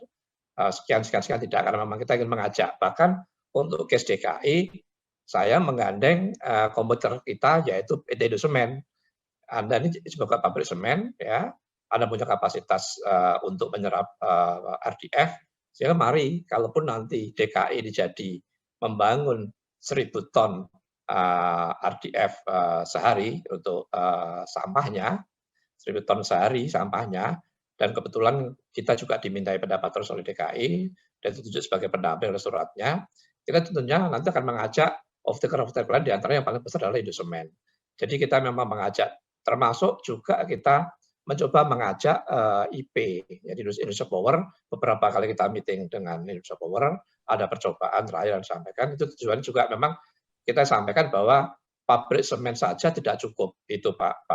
sekian, tidak, karena memang kita ingin mengajak. Bahkan untuk case DKI, saya menggandeng komputer kita, yaitu PT Indosemen. Anda ini sebagai pabrik semen, ya, Anda punya kapasitas untuk menyerap RDF, sehingga mari, kalaupun nanti DKI jadi membangun 1.000 ton RDF sehari untuk sampahnya, 1.000 ton sehari sampahnya, dan kebetulan kita juga dimintai pendapat terus oleh DKI, dan ditunjuk sebagai pendamping oleh suratnya, kita tentunya nanti akan mengajak off-taker lain, diantaranya yang paling besar adalah Indosemen. Jadi kita memang mengajak, termasuk juga kita mencoba mengajak IP, jadi Indonesia Power. Beberapa kali kita meeting dengan Indonesia Power, ada percobaan terakhir yang disampaikan, itu tujuannya juga memang kita sampaikan bahwa pabrik semen saja tidak cukup, itu Pak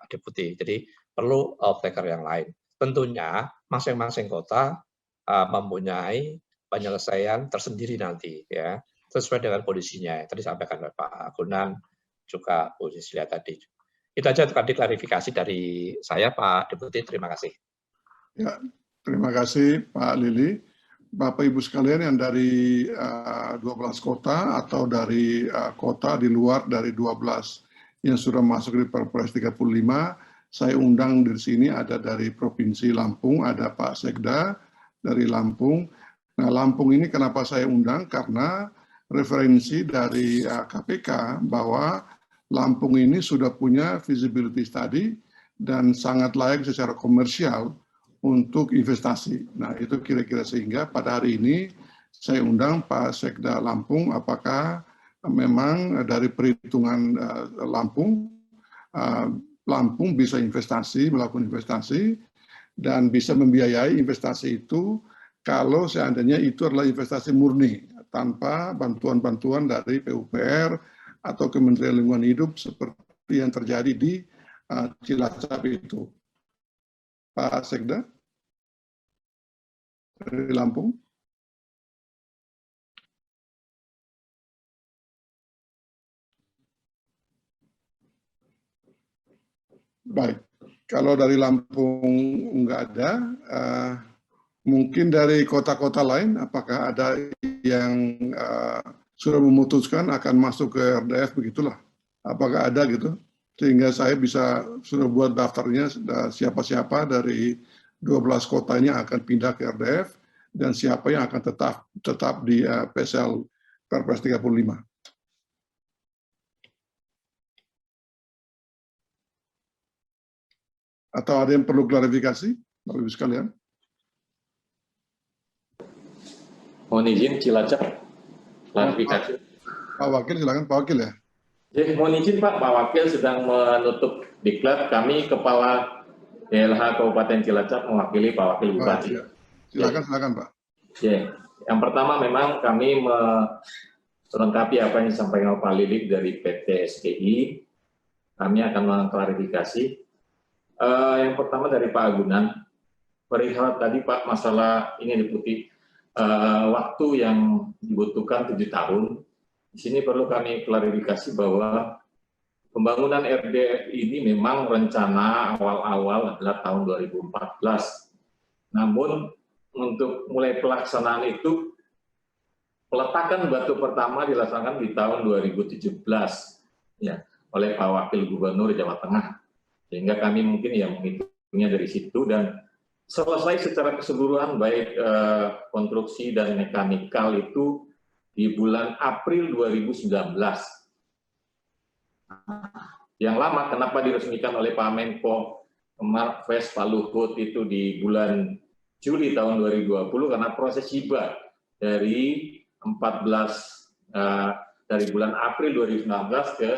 Deputi. Jadi perlu off-taker yang lain. Tentunya masing-masing kota mempunyai penyelesaian tersendiri nanti, ya, sesuai dengan kondisinya. Tadi disampaikan oleh Pak Gunan, juga Bu Sisilia tadi. Itu aja tadi klarifikasi dari saya, Pak Deputi. Terima kasih. Ya, terima kasih Pak Lili. Bapak Ibu sekalian yang dari 12 kota atau dari kota di luar dari 12 yang sudah masuk di Perpres 35, saya undang di sini ada dari Provinsi Lampung, ada Pak Sekda dari Lampung. Nah, Lampung ini kenapa saya undang? Karena referensi dari KPK bahwa Lampung ini sudah punya feasibility study dan sangat layak secara komersial untuk investasi. Nah, itu kira-kira, sehingga pada hari ini saya undang Pak Sekda Lampung, apakah memang dari perhitungan Lampung bisa investasi, melakukan investasi, dan bisa membiayai investasi itu kalau seandainya itu adalah investasi murni, tanpa bantuan-bantuan dari PUPR atau Kementerian Lingkungan Hidup seperti yang terjadi di Cilacap itu. Pak Sekda dari Lampung. Baik. Kalau dari Lampung nggak ada, mungkin dari kota-kota lain, apakah ada yang sudah memutuskan akan masuk ke RDF begitulah? Apakah ada gitu? Sehingga saya bisa sudah buat daftarnya siapa-siapa dari 12 kota ini akan pindah ke RDF dan siapa yang akan tetap di PSL Perpres 35. Atau ada yang perlu klarifikasi, Bapak Ibu sekalian? Mohon izin Cilacap, klarifikasi. Pak Wakil, silakan Pak Wakil ya. Mohon izin Pak Wakil sedang menutup diklat. Kami Kepala DLH Kabupaten Cilacap mewakili Pak Wakil Bupati. Silakan Pak. Yang pertama memang kami melengkapi apa yang disampaikan Pak Lilik dari PT SPI. Kami akan mengklarifikasi. Yang pertama dari Pak Agunan, perihal tadi Pak masalah ini diputi waktu yang dibutuhkan 7 tahun. Di sini perlu kami klarifikasi bahwa pembangunan RDF ini memang rencana awal-awal adalah tahun 2014. Namun untuk mulai pelaksanaan itu, peletakan batu pertama dilaksanakan di tahun 2017 ya, oleh Pak Wakil Gubernur Jawa Tengah. Sehingga kami mungkin ya menghitungnya dari situ dan selesai secara keseluruhan baik konstruksi dan mekanikal itu di bulan April 2019. Yang lama kenapa diresmikan oleh Pak Menko Marves Pak Luhut itu di bulan Juli tahun 2020 karena proses hibah dari dari bulan April 2019 ke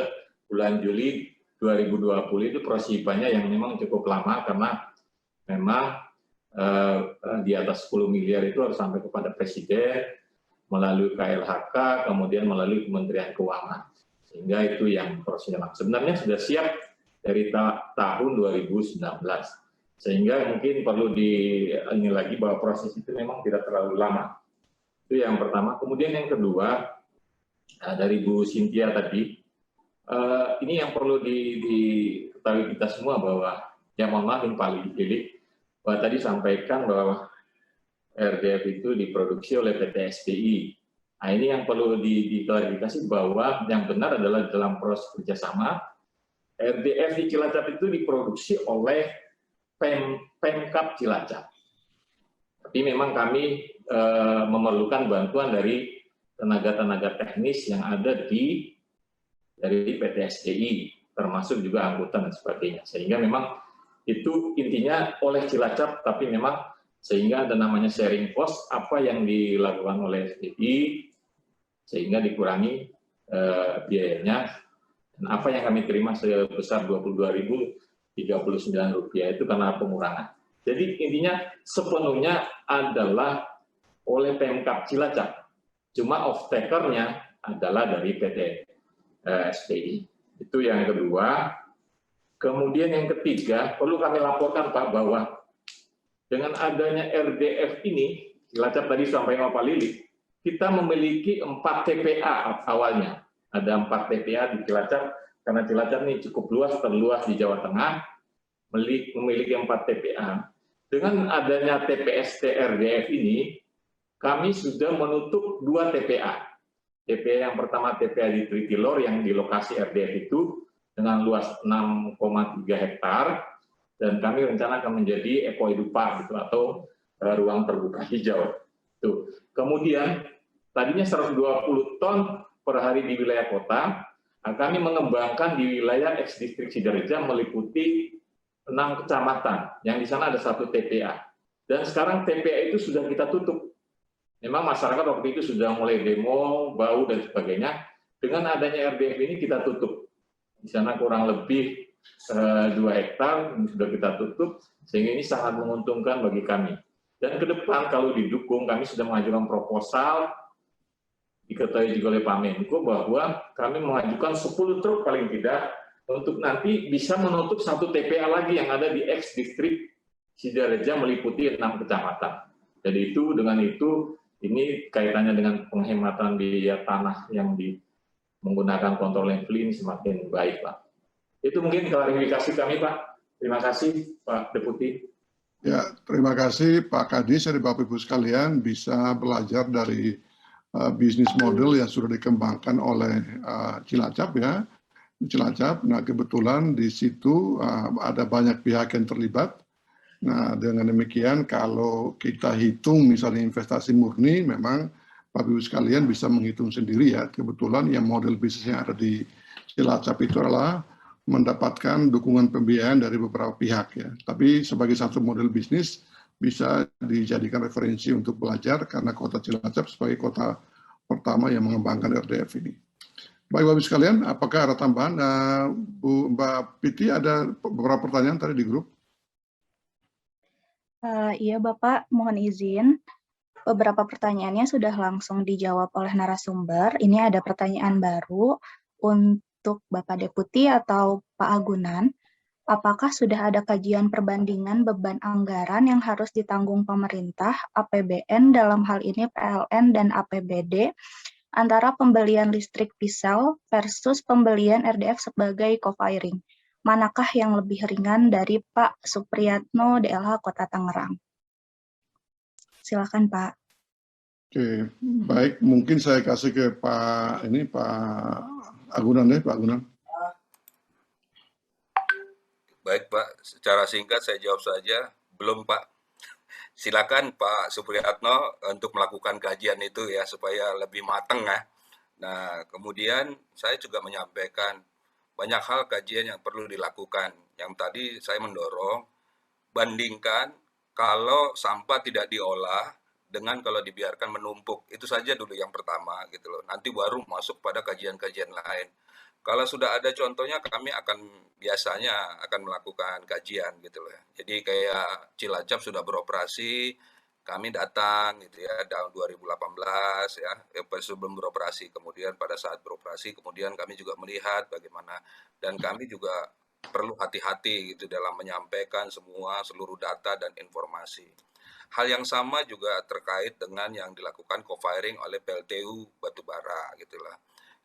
bulan Juli 2020 itu proses hibahnya yang memang cukup lama karena memang di atas 10 miliar itu harus sampai kepada Presiden melalui KLHK, kemudian melalui Kementerian Keuangan. Sehingga itu yang prosesnya. Sebenarnya sudah siap dari tahun 2019. Sehingga mungkin perlu ini lagi bahwa proses itu memang tidak terlalu lama. Itu yang pertama. Kemudian yang kedua, dari Bu Cynthia tadi, ini yang perlu diketahui kita semua bahwa, ya mohon maaf Pak Lilik, bahwa tadi sampaikan bahwa RDF itu diproduksi oleh PT SPI. Nah, ini yang perlu diklarifikasi bahwa yang benar adalah dalam proses kerjasama, RDF di Cilacap itu diproduksi oleh Pemkab Cilacap. Tapi memang kami memerlukan bantuan dari tenaga-tenaga teknis yang ada dari PT SPI, termasuk juga angkutan dan sebagainya. Sehingga memang itu intinya oleh Cilacap, tapi memang sehingga ada namanya sharing cost, apa yang dilakukan oleh SPI, sehingga dikurangi biayanya, dan apa yang kami terima sebesar Rp22.039 itu karena pengurangan. Jadi intinya sepenuhnya adalah oleh Pemkab Cilacap, cuma off-taker-nya adalah dari PT SPI. Itu yang kedua. Kemudian yang ketiga, perlu kami laporkan Pak bahwa dengan adanya RDF ini, Cilacap tadi sampai Pak Lilik, kita memiliki 4 TPA awalnya. Ada 4 TPA di Cilacap, karena Cilacap ini cukup luas, terluas di Jawa Tengah, memiliki 4 TPA. Dengan adanya TPST RDF ini, kami sudah menutup 2 TPA. TPA yang pertama TPA di Tritilor yang di lokasi RDF itu dengan luas 6,3 hektar, dan kami rencana akan menjadi Eco-Edu-Park gitu, atau ruang terbuka hijau. Tuh. Kemudian tadinya 120 ton per hari di wilayah kota, kami mengembangkan di wilayah ex-distrik Sidoarjo meliputi 6 kecamatan, yang di sana ada 1 TPA. Dan sekarang TPA itu sudah kita tutup. Memang masyarakat waktu itu sudah mulai demo, bau, dan sebagainya. Dengan adanya RDF ini kita tutup. Di sana kurang lebih 2 hektar sudah kita tutup, sehingga ini sangat menguntungkan bagi kami. Dan ke depan kalau didukung, kami sudah mengajukan proposal, diketahui juga oleh Pak Menko, bahwa kami mengajukan 10 truk paling tidak, untuk nanti bisa menutup 1 TPA lagi yang ada di ex-distrik Sidoarjo meliputi 6 kecamatan. Jadi itu, dengan itu, ini kaitannya dengan penghematan biaya tanah yang menggunakan kontrol landfill ini semakin baik, Pak. Itu mungkin klarifikasi kami, Pak. Terima kasih Pak Deputi. Ya, terima kasih Pak Kadis dari Bapak Ibu sekalian bisa belajar dari bisnis model yang sudah dikembangkan oleh Cilacap ya. Cilacap, nah kebetulan di situ ada banyak pihak yang terlibat. Nah dengan demikian kalau kita hitung misalnya investasi murni, memang Bapak Ibu sekalian bisa menghitung sendiri ya. Kebetulan yang model bisnis yang ada di Cilacap itu adalah mendapatkan dukungan pembiayaan dari beberapa pihak ya. Tapi sebagai satu model bisnis bisa dijadikan referensi untuk belajar karena kota Cilacap sebagai kota pertama yang mengembangkan RDF ini. Baik Bapak sekalian, apakah ada tambahan? Mbak Piti ada beberapa pertanyaan tadi di grup. Iya Bapak, mohon izin. Beberapa pertanyaannya sudah langsung dijawab oleh narasumber. Ini ada pertanyaan baru untuk Bapak Deputi atau Pak Agunan. Apakah sudah ada kajian perbandingan beban anggaran yang harus ditanggung pemerintah, APBN dalam hal ini PLN dan APBD, antara pembelian listrik diesel versus pembelian RDF sebagai co-firing? Manakah yang lebih ringan dari Pak Supriyatno, DLH Kota Tangerang? Silakan Pak. Oke, baik. Mungkin saya kasih ke Pak Agunan ya, Pak Agunan. Baik Pak, secara singkat saya jawab saja, belum Pak. Silakan Pak Supriyatno untuk melakukan kajian itu ya, supaya lebih matang ya. Nah, kemudian saya juga menyampaikan banyak hal kajian yang perlu dilakukan. Yang tadi saya mendorong, bandingkan kalau sampah tidak diolah dengan kalau dibiarkan menumpuk. Itu saja dulu yang pertama gitu loh. Nanti baru masuk pada kajian-kajian lain. Kalau sudah ada contohnya, kami biasanya akan melakukan kajian gitu loh. Jadi kayak Cilacap sudah beroperasi, kami datang gitu ya tahun 2018 ya, sebelum beroperasi, kemudian pada saat beroperasi, kemudian kami juga melihat bagaimana, dan kami juga perlu hati-hati gitu dalam menyampaikan seluruh data dan informasi. Hal yang sama juga terkait dengan yang dilakukan co-firing oleh PLTU Batubara gitulah.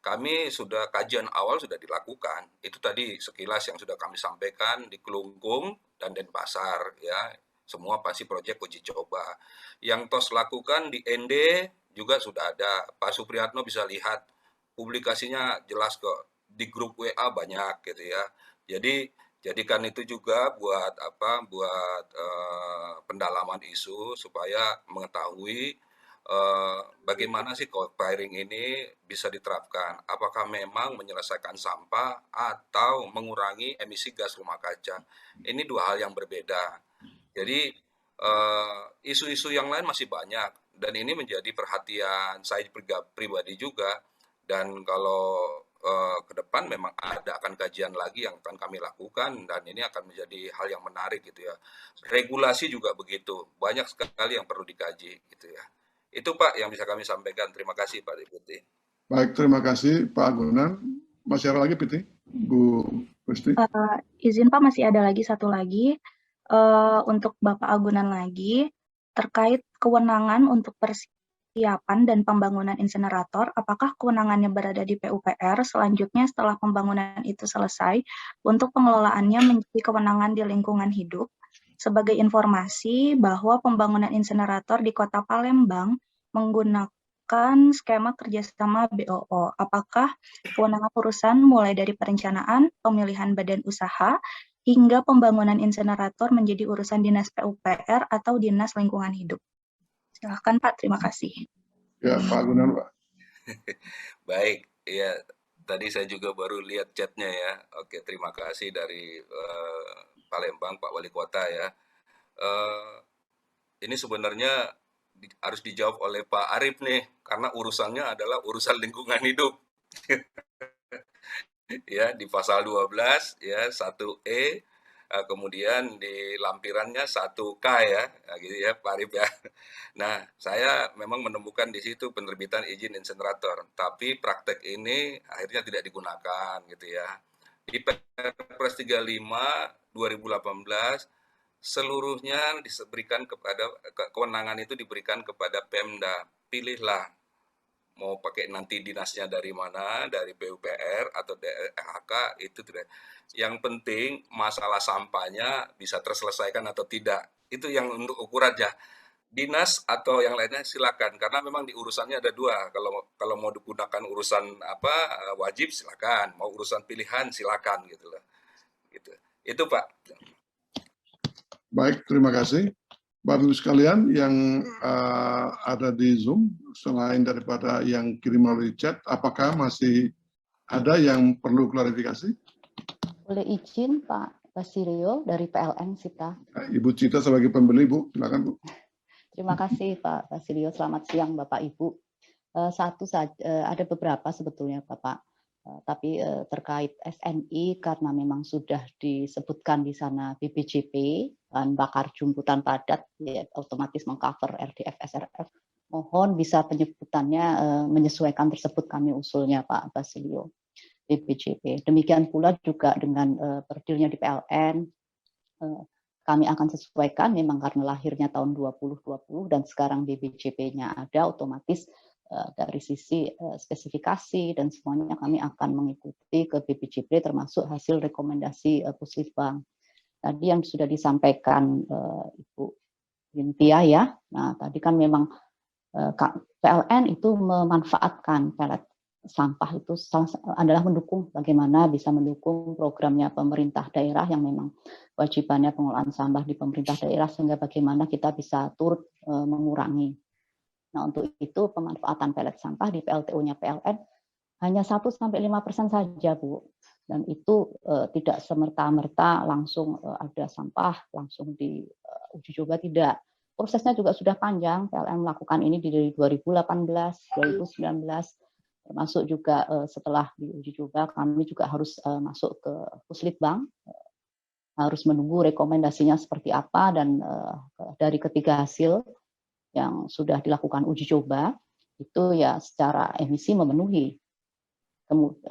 Kami sudah kajian awal sudah dilakukan. Itu tadi sekilas yang sudah kami sampaikan di Kelungkung dan Denpasar ya. Semua pasti proyek uji coba. Yang TOS lakukan di ND juga sudah ada. Pak Supriyatno bisa lihat publikasinya jelas kok. Di grup WA banyak gitu ya. Jadi jadikan itu juga buat pendalaman isu supaya mengetahui bagaimana sih co-firing ini bisa diterapkan. Apakah memang menyelesaikan sampah atau mengurangi emisi gas rumah kaca. Ini dua hal yang berbeda. Jadi isu-isu yang lain masih banyak dan ini menjadi perhatian saya pribadi juga, dan kalau ke depan memang akan kajian lagi yang akan kami lakukan, dan ini akan menjadi hal yang menarik gitu ya. Regulasi juga begitu, banyak sekali yang perlu dikaji gitu ya. Itu Pak yang bisa kami sampaikan. Terima kasih Pak Deputi. Baik, terima kasih Pak Agunan. Masih ada lagi Piti? Bu Kristi? Izin Pak, masih ada lagi satu lagi. Untuk Bapak Agunan lagi, terkait kewenangan untuk persiapan dan pembangunan insinerator, apakah kewenangannya berada di PUPR, selanjutnya setelah pembangunan itu selesai, untuk pengelolaannya menjadi kewenangan di lingkungan hidup? Sebagai informasi bahwa pembangunan insinerator di Kota Palembang menggunakan skema kerjasama BOO. Apakah kewenangan urusan mulai dari perencanaan, pemilihan badan usaha, hingga pembangunan insinerator menjadi urusan Dinas PUPR atau Dinas Lingkungan Hidup? Silakan Pak, terima kasih. Ya, Pak Agunan, Pak. Baik, ya tadi saya juga baru lihat chatnya ya. Oke, terima kasih dari Palembang, Pak Wali Kota ya. Ini sebenarnya harus dijawab oleh Pak Arif nih, karena urusannya adalah urusan lingkungan hidup. Ya, di pasal 12 ya 1E, kemudian di lampirannya 1K ya, gitu ya Pak Arif ya. Nah, saya memang menemukan di situ penerbitan izin insinerator, tapi praktek ini akhirnya tidak digunakan gitu ya. Di Perpres 35 2018 seluruhnya diberikan kepada kewenangan itu diberikan kepada Pemda. Pilihlah mau pakai nanti dinasnya dari mana, dari PUPR atau dari LHK, itu tidak. Yang penting masalah sampahnya bisa terselesaikan atau tidak. Itu yang untuk ukurannya. Dinas atau yang lainnya silakan, karena memang di urusannya ada dua. Kalau mau digunakan urusan wajib silakan, mau urusan pilihan silakan gitu loh. Gitu. Itu Pak. Baik, terima kasih. Bapak Ibu sekalian yang ada di Zoom, selain daripada yang kirim melalui chat, apakah masih ada yang perlu klarifikasi? Boleh izin Pak Basilio dari PLN Sita. Ibu Cita sebagai pembeli, Bu, silakan Bu. Terima kasih Pak Basilio, selamat siang Bapak Ibu. Satu saja, ada beberapa sebetulnya Bapak, tapi terkait SNI karena memang sudah disebutkan di sana BBJP, bahan bakar jumputan padat, ya, otomatis mengcover RDF, SRF. Mohon bisa penyebutannya menyesuaikan tersebut kami usulnya Pak Basilio, BBJP. Demikian pula juga dengan berdirinya di PLN, kami akan sesuaikan memang karena lahirnya tahun 2020 dan sekarang BBJP-nya ada, otomatis dari sisi spesifikasi dan semuanya kami akan mengikuti ke BBJP termasuk hasil rekomendasi Puslitbang. Tadi yang sudah disampaikan Ibu Yuntia ya, nah tadi kan memang PLN itu memanfaatkan pelet sampah itu adalah mendukung bagaimana bisa mendukung programnya pemerintah daerah yang memang wajibannya pengelolaan sampah di pemerintah daerah sehingga bagaimana kita bisa turut mengurangi. Nah untuk itu pemanfaatan pelet sampah di PLTU-nya PLN hanya 1-5% saja Bu, dan itu tidak semerta-merta langsung ada sampah langsung di uji coba, tidak. Prosesnya juga sudah panjang, PLN melakukan ini dari 2018, 2019, termasuk juga setelah diuji coba kami juga harus masuk ke Puslitbang, harus menunggu rekomendasinya seperti apa, dan dari ketiga hasil yang sudah dilakukan uji coba itu ya secara emisi memenuhi.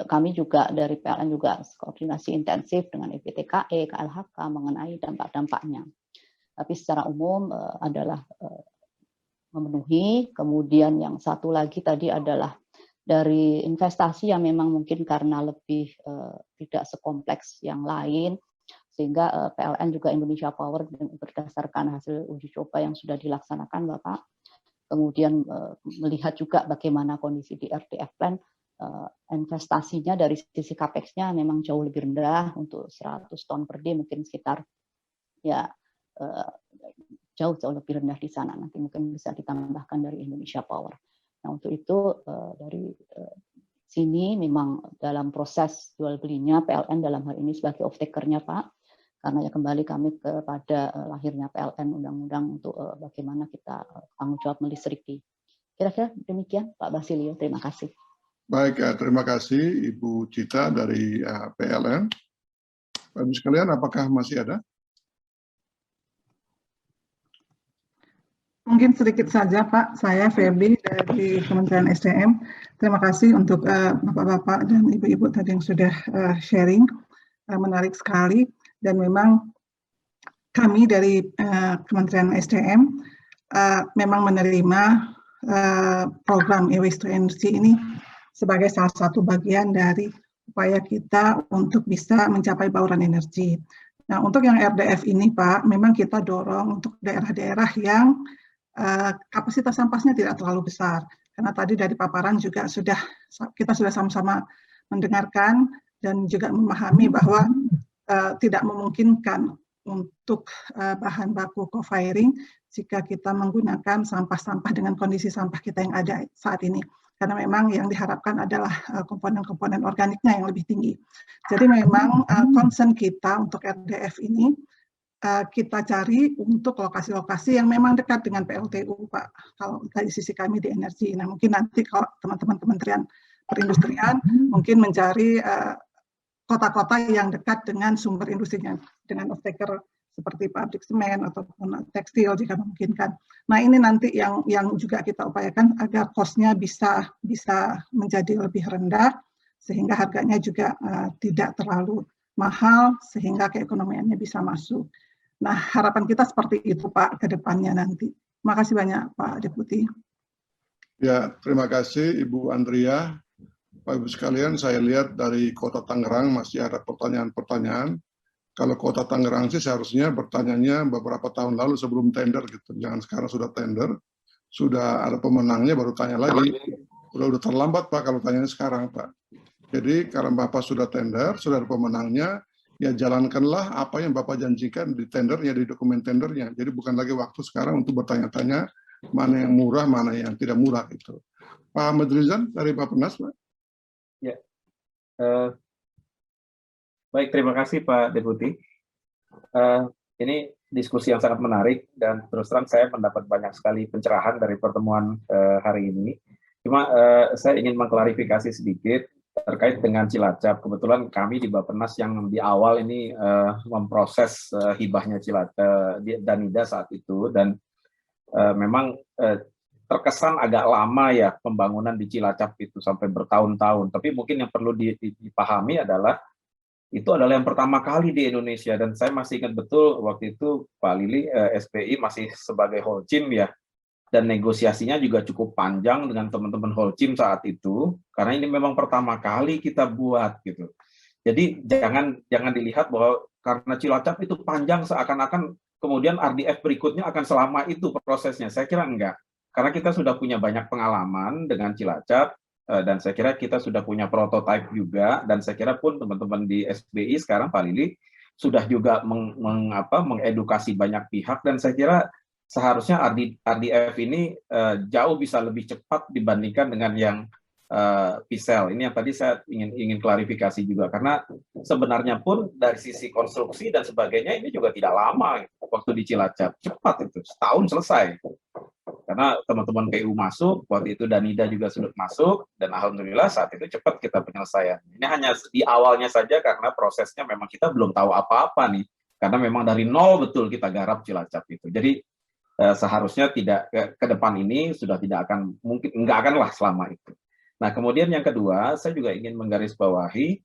Kami juga dari PLN juga koordinasi intensif dengan EPTKE, KLHK mengenai dampak-dampaknya. Tapi secara umum adalah memenuhi. Kemudian yang satu lagi tadi adalah dari investasi yang memang mungkin karena lebih tidak sekompleks yang lain, sehingga PLN juga Indonesia Power berdasarkan hasil uji coba yang sudah dilaksanakan Bapak, kemudian melihat juga bagaimana kondisi di RDF plan, investasinya dari sisi capex-nya memang jauh lebih rendah, untuk 100 ton per day mungkin sekitar ya jauh lebih rendah di sana, nanti mungkin bisa ditambahkan dari Indonesia Power. Nah untuk itu dari sini memang dalam proses jual belinya PLN dalam hal ini sebagai off-taker-nya Pak, karena ya kembali kami kepada lahirnya PLN undang-undang untuk bagaimana kita tanggung jawab melistriki. Kira-kira demikian Pak Basilio, terima kasih. Baik, terima kasih Ibu Cita dari PLN. Bapak Ibu sekalian, apakah masih ada? Mungkin sedikit saja Pak, saya Feby dari Kementerian SDM. Terima kasih untuk Bapak-Bapak dan Ibu-Ibu tadi yang sudah sharing, menarik sekali. Dan memang kami dari Kementerian SDM memang menerima program e-waste to energy ini sebagai salah satu bagian dari upaya kita untuk bisa mencapai bauran energi. Nah untuk yang RDF ini Pak, memang kita dorong untuk daerah-daerah yang kapasitas sampahnya tidak terlalu besar, karena tadi dari paparan juga kita sudah sama-sama mendengarkan dan juga memahami bahwa tidak memungkinkan untuk bahan baku co-firing jika kita menggunakan sampah-sampah dengan kondisi sampah kita yang ada saat ini, karena memang yang diharapkan adalah komponen-komponen organiknya yang lebih tinggi. Jadi memang concern kita untuk RDF ini kita cari untuk lokasi-lokasi yang memang dekat dengan PLTU, Pak. Kalau dari sisi kami di energi, nah mungkin nanti kalau teman-teman Kementerian Perindustrian mungkin mencari kota-kota yang dekat dengan sumber industrinya, dengan off-taker seperti pabrik semen ataupun tekstil jika memungkinkan. Nah ini nanti yang juga kita upayakan agar cost-nya bisa menjadi lebih rendah, sehingga harganya juga tidak terlalu mahal, sehingga keekonomiannya bisa masuk. Nah, harapan kita seperti itu, Pak, ke depannya nanti. Terima kasih banyak, Pak Deputi. Ya, terima kasih Ibu Andrea. Bapak Ibu sekalian, saya lihat dari Kota Tangerang masih ada pertanyaan-pertanyaan. Kalau Kota Tangerang sih seharusnya bertanyanya beberapa tahun lalu sebelum tender gitu. Jangan sekarang sudah tender, sudah ada pemenangnya baru tanya lagi. Udah terlambat Pak kalau tanyanya sekarang Pak. Jadi kalau Bapak sudah tender, sudah ada pemenangnya, ya jalankanlah apa yang Bapak janjikan di tendernya, di dokumen tendernya. Jadi bukan lagi waktu sekarang untuk bertanya-tanya mana yang murah, mana yang tidak murah gitu. Pak Ahmad Rizan dari Bappenas, Pak. Ya, baik, terima kasih Pak Deputi. Ini diskusi yang sangat menarik dan terus terang saya mendapat banyak sekali pencerahan dari pertemuan hari ini. Cuma saya ingin mengklarifikasi sedikit terkait dengan Cilacap. Kebetulan kami di Bappenas yang di awal ini memproses hibahnya Cilacap Danida saat itu, dan memang terkesan agak lama ya pembangunan di Cilacap itu sampai bertahun-tahun. Tapi mungkin yang perlu dipahami adalah itu adalah yang pertama kali di Indonesia, dan saya masih ingat betul waktu itu Pak Lili SPI masih sebagai Holcim ya, dan negosiasinya juga cukup panjang dengan teman-teman Holcim saat itu, karena ini memang pertama kali kita buat gitu. Jadi jangan dilihat bahwa karena Cilacap itu panjang seakan-akan kemudian RDF berikutnya akan selama itu prosesnya. Saya kira enggak, karena kita sudah punya banyak pengalaman dengan Cilacap, dan saya kira kita sudah punya prototipe juga, dan saya kira pun teman-teman di SBI sekarang Pak Lili sudah juga mengedukasi banyak pihak, dan saya kira seharusnya RDF ini jauh bisa lebih cepat dibandingkan dengan yang PISEL. Ini yang tadi saya ingin klarifikasi juga, karena sebenarnya pun dari sisi konstruksi dan sebagainya ini juga tidak lama waktu di Cilacap, cepat itu, setahun selesai. Karena teman-teman PU masuk, waktu itu Danida juga sudah masuk, dan alhamdulillah saat itu cepat kita penyelesaian. Ini hanya di awalnya saja karena prosesnya memang kita belum tahu apa-apa nih, karena memang dari nol betul kita garap Cilacap itu. Jadi seharusnya tidak ke depan ini sudah tidak akan, mungkin enggak akanlah selama itu. Nah, kemudian yang kedua, saya juga ingin menggarisbawahi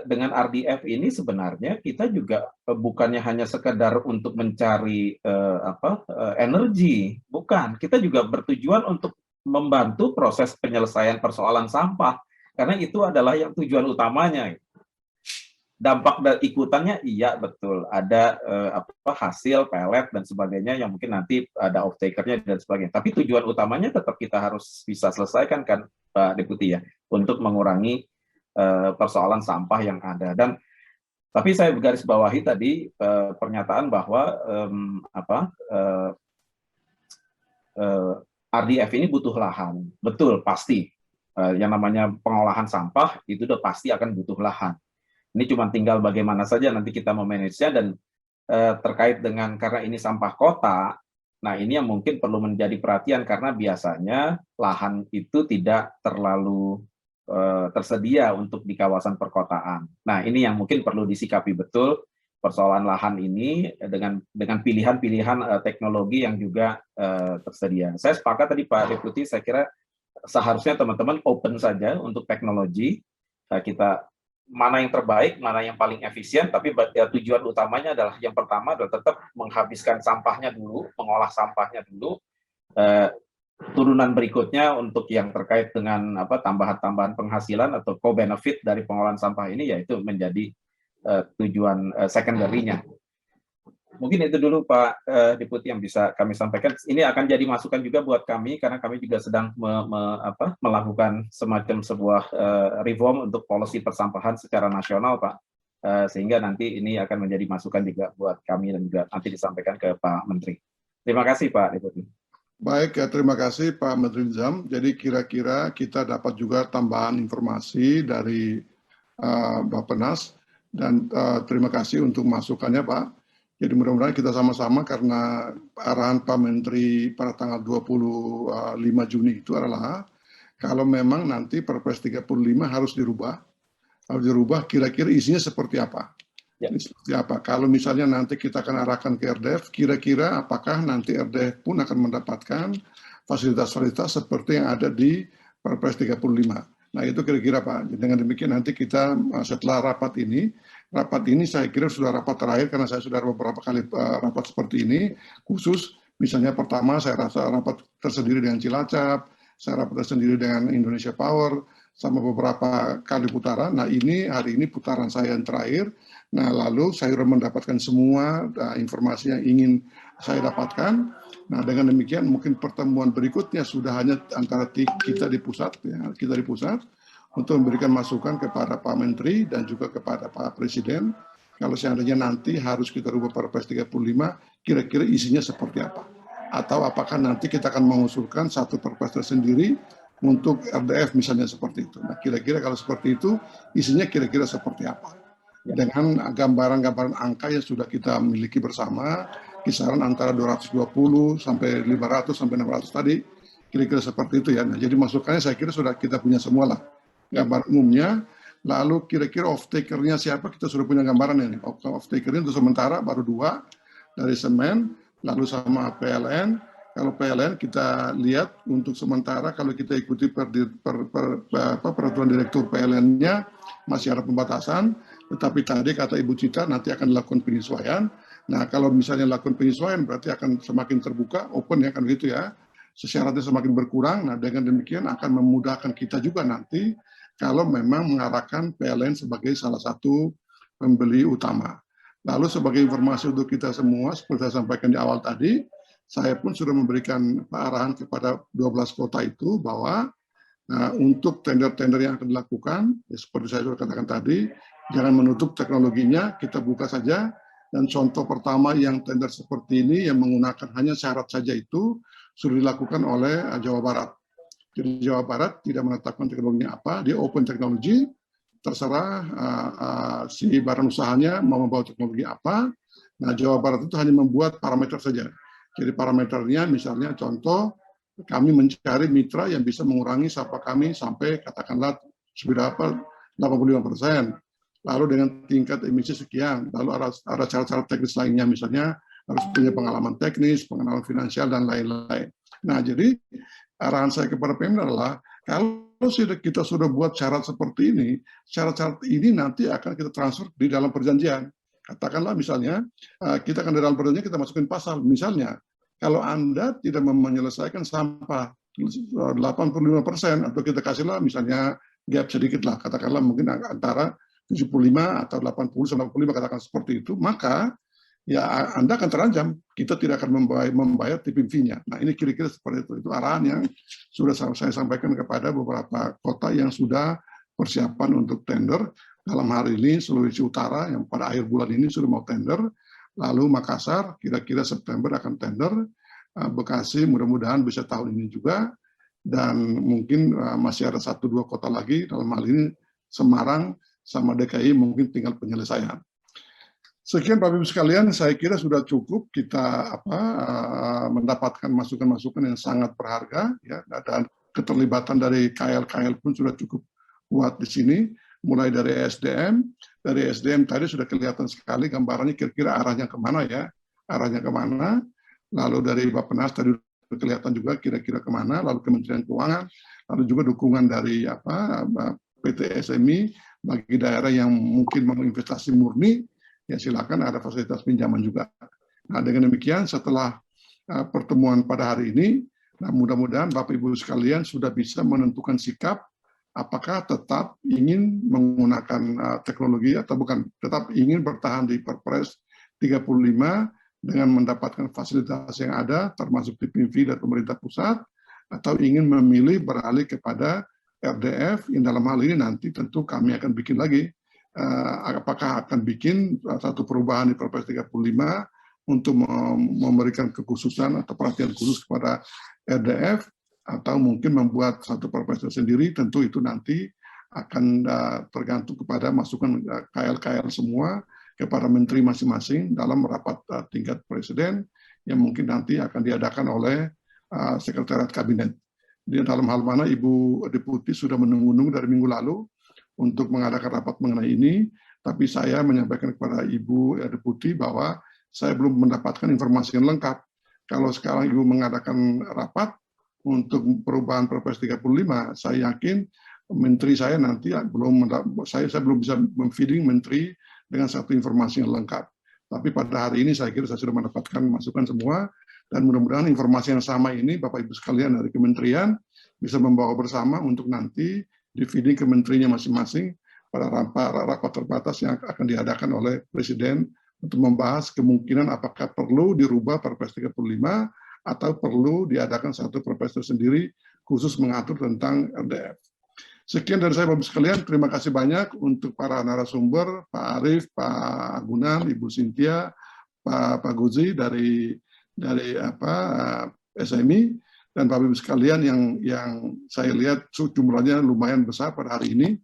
dengan RDF ini sebenarnya kita juga bukannya hanya sekedar untuk mencari energi, bukan. Kita juga bertujuan untuk membantu proses penyelesaian persoalan sampah, karena itu adalah yang tujuan utamanya. Dampak dan ikutannya iya betul, ada hasil pelet dan sebagainya yang mungkin nanti ada off takernya dan sebagainya. Tapi tujuan utamanya tetap kita harus bisa selesaikan kan Pak Deputi ya, untuk mengurangi persoalan sampah yang ada. Dan tapi saya garis bawahi tadi pernyataan bahwa RDF ini butuh lahan, betul pasti. Yang namanya pengolahan sampah itu udah pasti akan butuh lahan. Ini cuma tinggal bagaimana saja nanti kita memanage-nya, dan terkait dengan karena ini sampah kota, nah ini yang mungkin perlu menjadi perhatian karena biasanya lahan itu tidak terlalu tersedia untuk di kawasan perkotaan. Nah ini yang mungkin perlu disikapi betul persoalan lahan ini dengan pilihan-pilihan teknologi yang juga tersedia. Saya sepakat tadi Pak Deputi, saya kira seharusnya teman-teman open saja untuk teknologi, kita mana yang terbaik, mana yang paling efisien, tapi tujuan utamanya adalah yang pertama adalah tetap menghabiskan sampahnya dulu, mengolah sampahnya dulu. Turunan berikutnya untuk yang terkait dengan tambahan-tambahan penghasilan atau co-benefit dari pengolahan sampah ini, yaitu menjadi tujuan secondary-nya. Mungkin itu dulu Pak Deputi yang bisa kami sampaikan. Ini akan jadi masukan juga buat kami, karena kami juga sedang melakukan semacam sebuah reform untuk policy persampahan secara nasional Pak. Sehingga nanti ini akan menjadi masukan juga buat kami dan juga nanti disampaikan ke Pak Menteri. Terima kasih Pak Deputi. Baik, ya, terima kasih Pak Menteri Nizam. Jadi kira-kira kita dapat juga tambahan informasi dari Bappenas, dan terima kasih untuk masukannya Pak. Jadi mudah-mudahan kita sama-sama, karena arahan Pak Menteri pada tanggal 25 Juni itu adalah kalau memang nanti Perpres 35 harus dirubah kira-kira isinya seperti apa. Ya. Seperti apa. Kalau misalnya nanti kita akan arahkan ke RDF, kira-kira apakah nanti RDF pun akan mendapatkan fasilitas-fasilitas seperti yang ada di Perpres 35. Nah itu kira-kira Pak. Dengan demikian nanti kita setelah rapat ini saya kira sudah rapat terakhir, karena saya sudah beberapa kali rapat seperti ini, khusus misalnya pertama saya rasa rapat tersendiri dengan Cilacap, saya rapat sendiri dengan Indonesia Power sama beberapa kali putaran. Nah ini hari ini putaran saya yang terakhir. Nah lalu saya sudah mendapatkan semua informasi yang ingin saya dapatkan. Nah dengan demikian mungkin pertemuan berikutnya sudah hanya antara kita di pusat, ya, kita di pusat untuk memberikan masukan kepada Pak Menteri dan juga kepada Pak Presiden. Kalau seandainya nanti harus kita rubah Perpres 35, kira-kira isinya seperti apa? Atau apakah nanti kita akan mengusulkan satu Perpres tersendiri untuk RDF misalnya seperti itu. Nah, kira-kira kalau seperti itu, isinya kira-kira seperti apa? Dengan gambaran-gambaran angka yang sudah kita miliki bersama, kisaran antara 220 sampai 500 sampai 600 tadi, kira-kira seperti itu ya. Nah, jadi masukannya saya kira sudah kita punya semua lah. Gambar umumnya, lalu kira-kira off-taker-nya siapa, kita sudah punya gambaran ini. Off-taker-nya untuk sementara baru 2 dari semen, lalu sama PLN. Kalau PLN kita lihat untuk sementara kalau kita ikuti peraturan direktur PLN-nya masih ada pembatasan, tetapi tadi kata Ibu Cita nanti akan dilakukan penyesuaian. Nah kalau misalnya lakukan penyesuaian berarti akan semakin terbuka, open ya kan gitu ya. Syaratnya semakin berkurang, nah dengan demikian akan memudahkan kita juga nanti kalau memang mengarahkan PLN sebagai salah satu pembeli utama. Lalu sebagai informasi untuk kita semua, seperti saya sampaikan di awal tadi, saya pun sudah memberikan arahan kepada 12 kota itu bahwa untuk tender-tender yang akan dilakukan, ya seperti saya sudah katakan tadi, jangan menutup teknologinya, kita buka saja. Dan contoh pertama yang tender seperti ini yang menggunakan hanya syarat saja itu sudah dilakukan oleh Jawa Barat. Jadi Jawa Barat tidak menetapkan teknologinya apa, dia open teknologi, terserah si barang usahanya mau membawa teknologi apa. Nah Jawa Barat itu hanya membuat parameter saja. Jadi parameternya misalnya contoh, kami mencari mitra yang bisa mengurangi sampah kami sampai katakanlah seberapa 85%. Lalu dengan tingkat emisi sekian, lalu ada cara-cara teknis lainnya, misalnya harus punya pengalaman teknis, pengalaman finansial, dan lain-lain. Nah, jadi arahan saya kepada Pemda adalah, kalau kita sudah buat syarat seperti ini, syarat-syarat ini nanti akan kita transfer di dalam perjanjian. Katakanlah misalnya, kita akan di dalam perjanjian kita masukin pasal, misalnya, kalau Anda tidak menyelesaikan sampah 85% atau kita kasihlah misalnya gap sedikit lah, katakanlah mungkin antara 75 atau 80 sampai 85 katakan seperti itu, maka ya Anda akan terancam, kita tidak akan membayar tipping fee-nya. Nah ini kira-kira seperti itu arahan yang sudah saya sampaikan kepada beberapa kota yang sudah persiapan untuk tender. Dalam hari ini Sulawesi Utara yang pada akhir bulan ini sudah mau tender, lalu Makassar kira-kira September akan tender, Bekasi mudah-mudahan bisa tahun ini juga, dan mungkin masih ada 1-2 kota lagi, dalam hal ini Semarang sama DKI mungkin tinggal penyelesaian. Sekian Bapak Ibu sekalian, saya kira sudah cukup kita mendapatkan masukan-masukan yang sangat berharga, ya, dan keterlibatan dari KL-KL pun sudah cukup kuat di sini, mulai dari SDM. Dari SDM tadi sudah kelihatan sekali gambarannya kira-kira arahnya kemana ya, arahnya kemana. Lalu dari Bappenas tadi sudah kelihatan juga kira-kira kemana, lalu Kementerian Keuangan, lalu juga dukungan dari PT SMI, bagi daerah yang mungkin mau investasi murni, ya silakan ada fasilitas pinjaman juga. Nah dengan demikian setelah pertemuan pada hari ini, nah mudah-mudahan Bapak Ibu sekalian sudah bisa menentukan sikap, apakah tetap ingin menggunakan teknologi atau bukan, tetap ingin bertahan di Perpres 35 dengan mendapatkan fasilitas yang ada, termasuk tipping fee dari pemerintah pusat, atau ingin memilih beralih kepada RDF, yang dalam hal ini nanti tentu kami akan bikin lagi, apakah akan bikin satu perubahan di Perpres 35 untuk memberikan kekhususan atau perhatian khusus kepada RDF, atau mungkin membuat satu Perpres sendiri, tentu itu nanti akan tergantung kepada masukan KL-KL semua, kepada menteri masing-masing dalam rapat tingkat presiden, yang mungkin nanti akan diadakan oleh Sekretariat Kabinet. Di dalam hal mana Ibu Deputi sudah menunggu-nunggu dari minggu lalu untuk mengadakan rapat mengenai ini, tapi saya menyampaikan kepada Ibu Deputi bahwa saya belum mendapatkan informasi yang lengkap. Kalau sekarang Ibu mengadakan rapat untuk perubahan Perpres 35, saya yakin menteri saya nanti saya belum bisa memfeeding menteri dengan satu informasi yang lengkap. Tapi pada hari ini saya kira saya sudah mendapatkan masukan semua, dan mudah-mudahan informasi yang sama ini Bapak Ibu sekalian dari kementerian bisa membawa bersama untuk nanti di-feeding ke menterinya masing-masing pada rapat terbatas yang akan diadakan oleh Presiden untuk membahas kemungkinan apakah perlu dirubah Perpres 35 atau perlu diadakan satu perpres tersendiri khusus mengatur tentang RDF. Sekian dari saya Bapak sekalian, terima kasih banyak untuk para narasumber, Pak Arief, Pak Agunan, Ibu Cynthia, Pak Guzi dari SMI, dan Bapak Ibu sekalian yang saya lihat jumlahnya lumayan besar pada hari ini,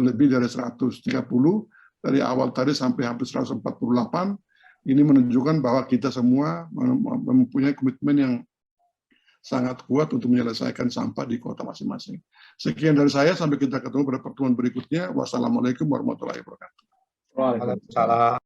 lebih dari 130, dari awal tadi sampai hampir 148, ini menunjukkan bahwa kita semua mempunyai komitmen yang sangat kuat untuk menyelesaikan sampah di kota masing-masing. Sekian dari saya, sampai kita ketemu pada pertemuan berikutnya. Wassalamualaikum warahmatullahi wabarakatuh. Waalaikumsalam.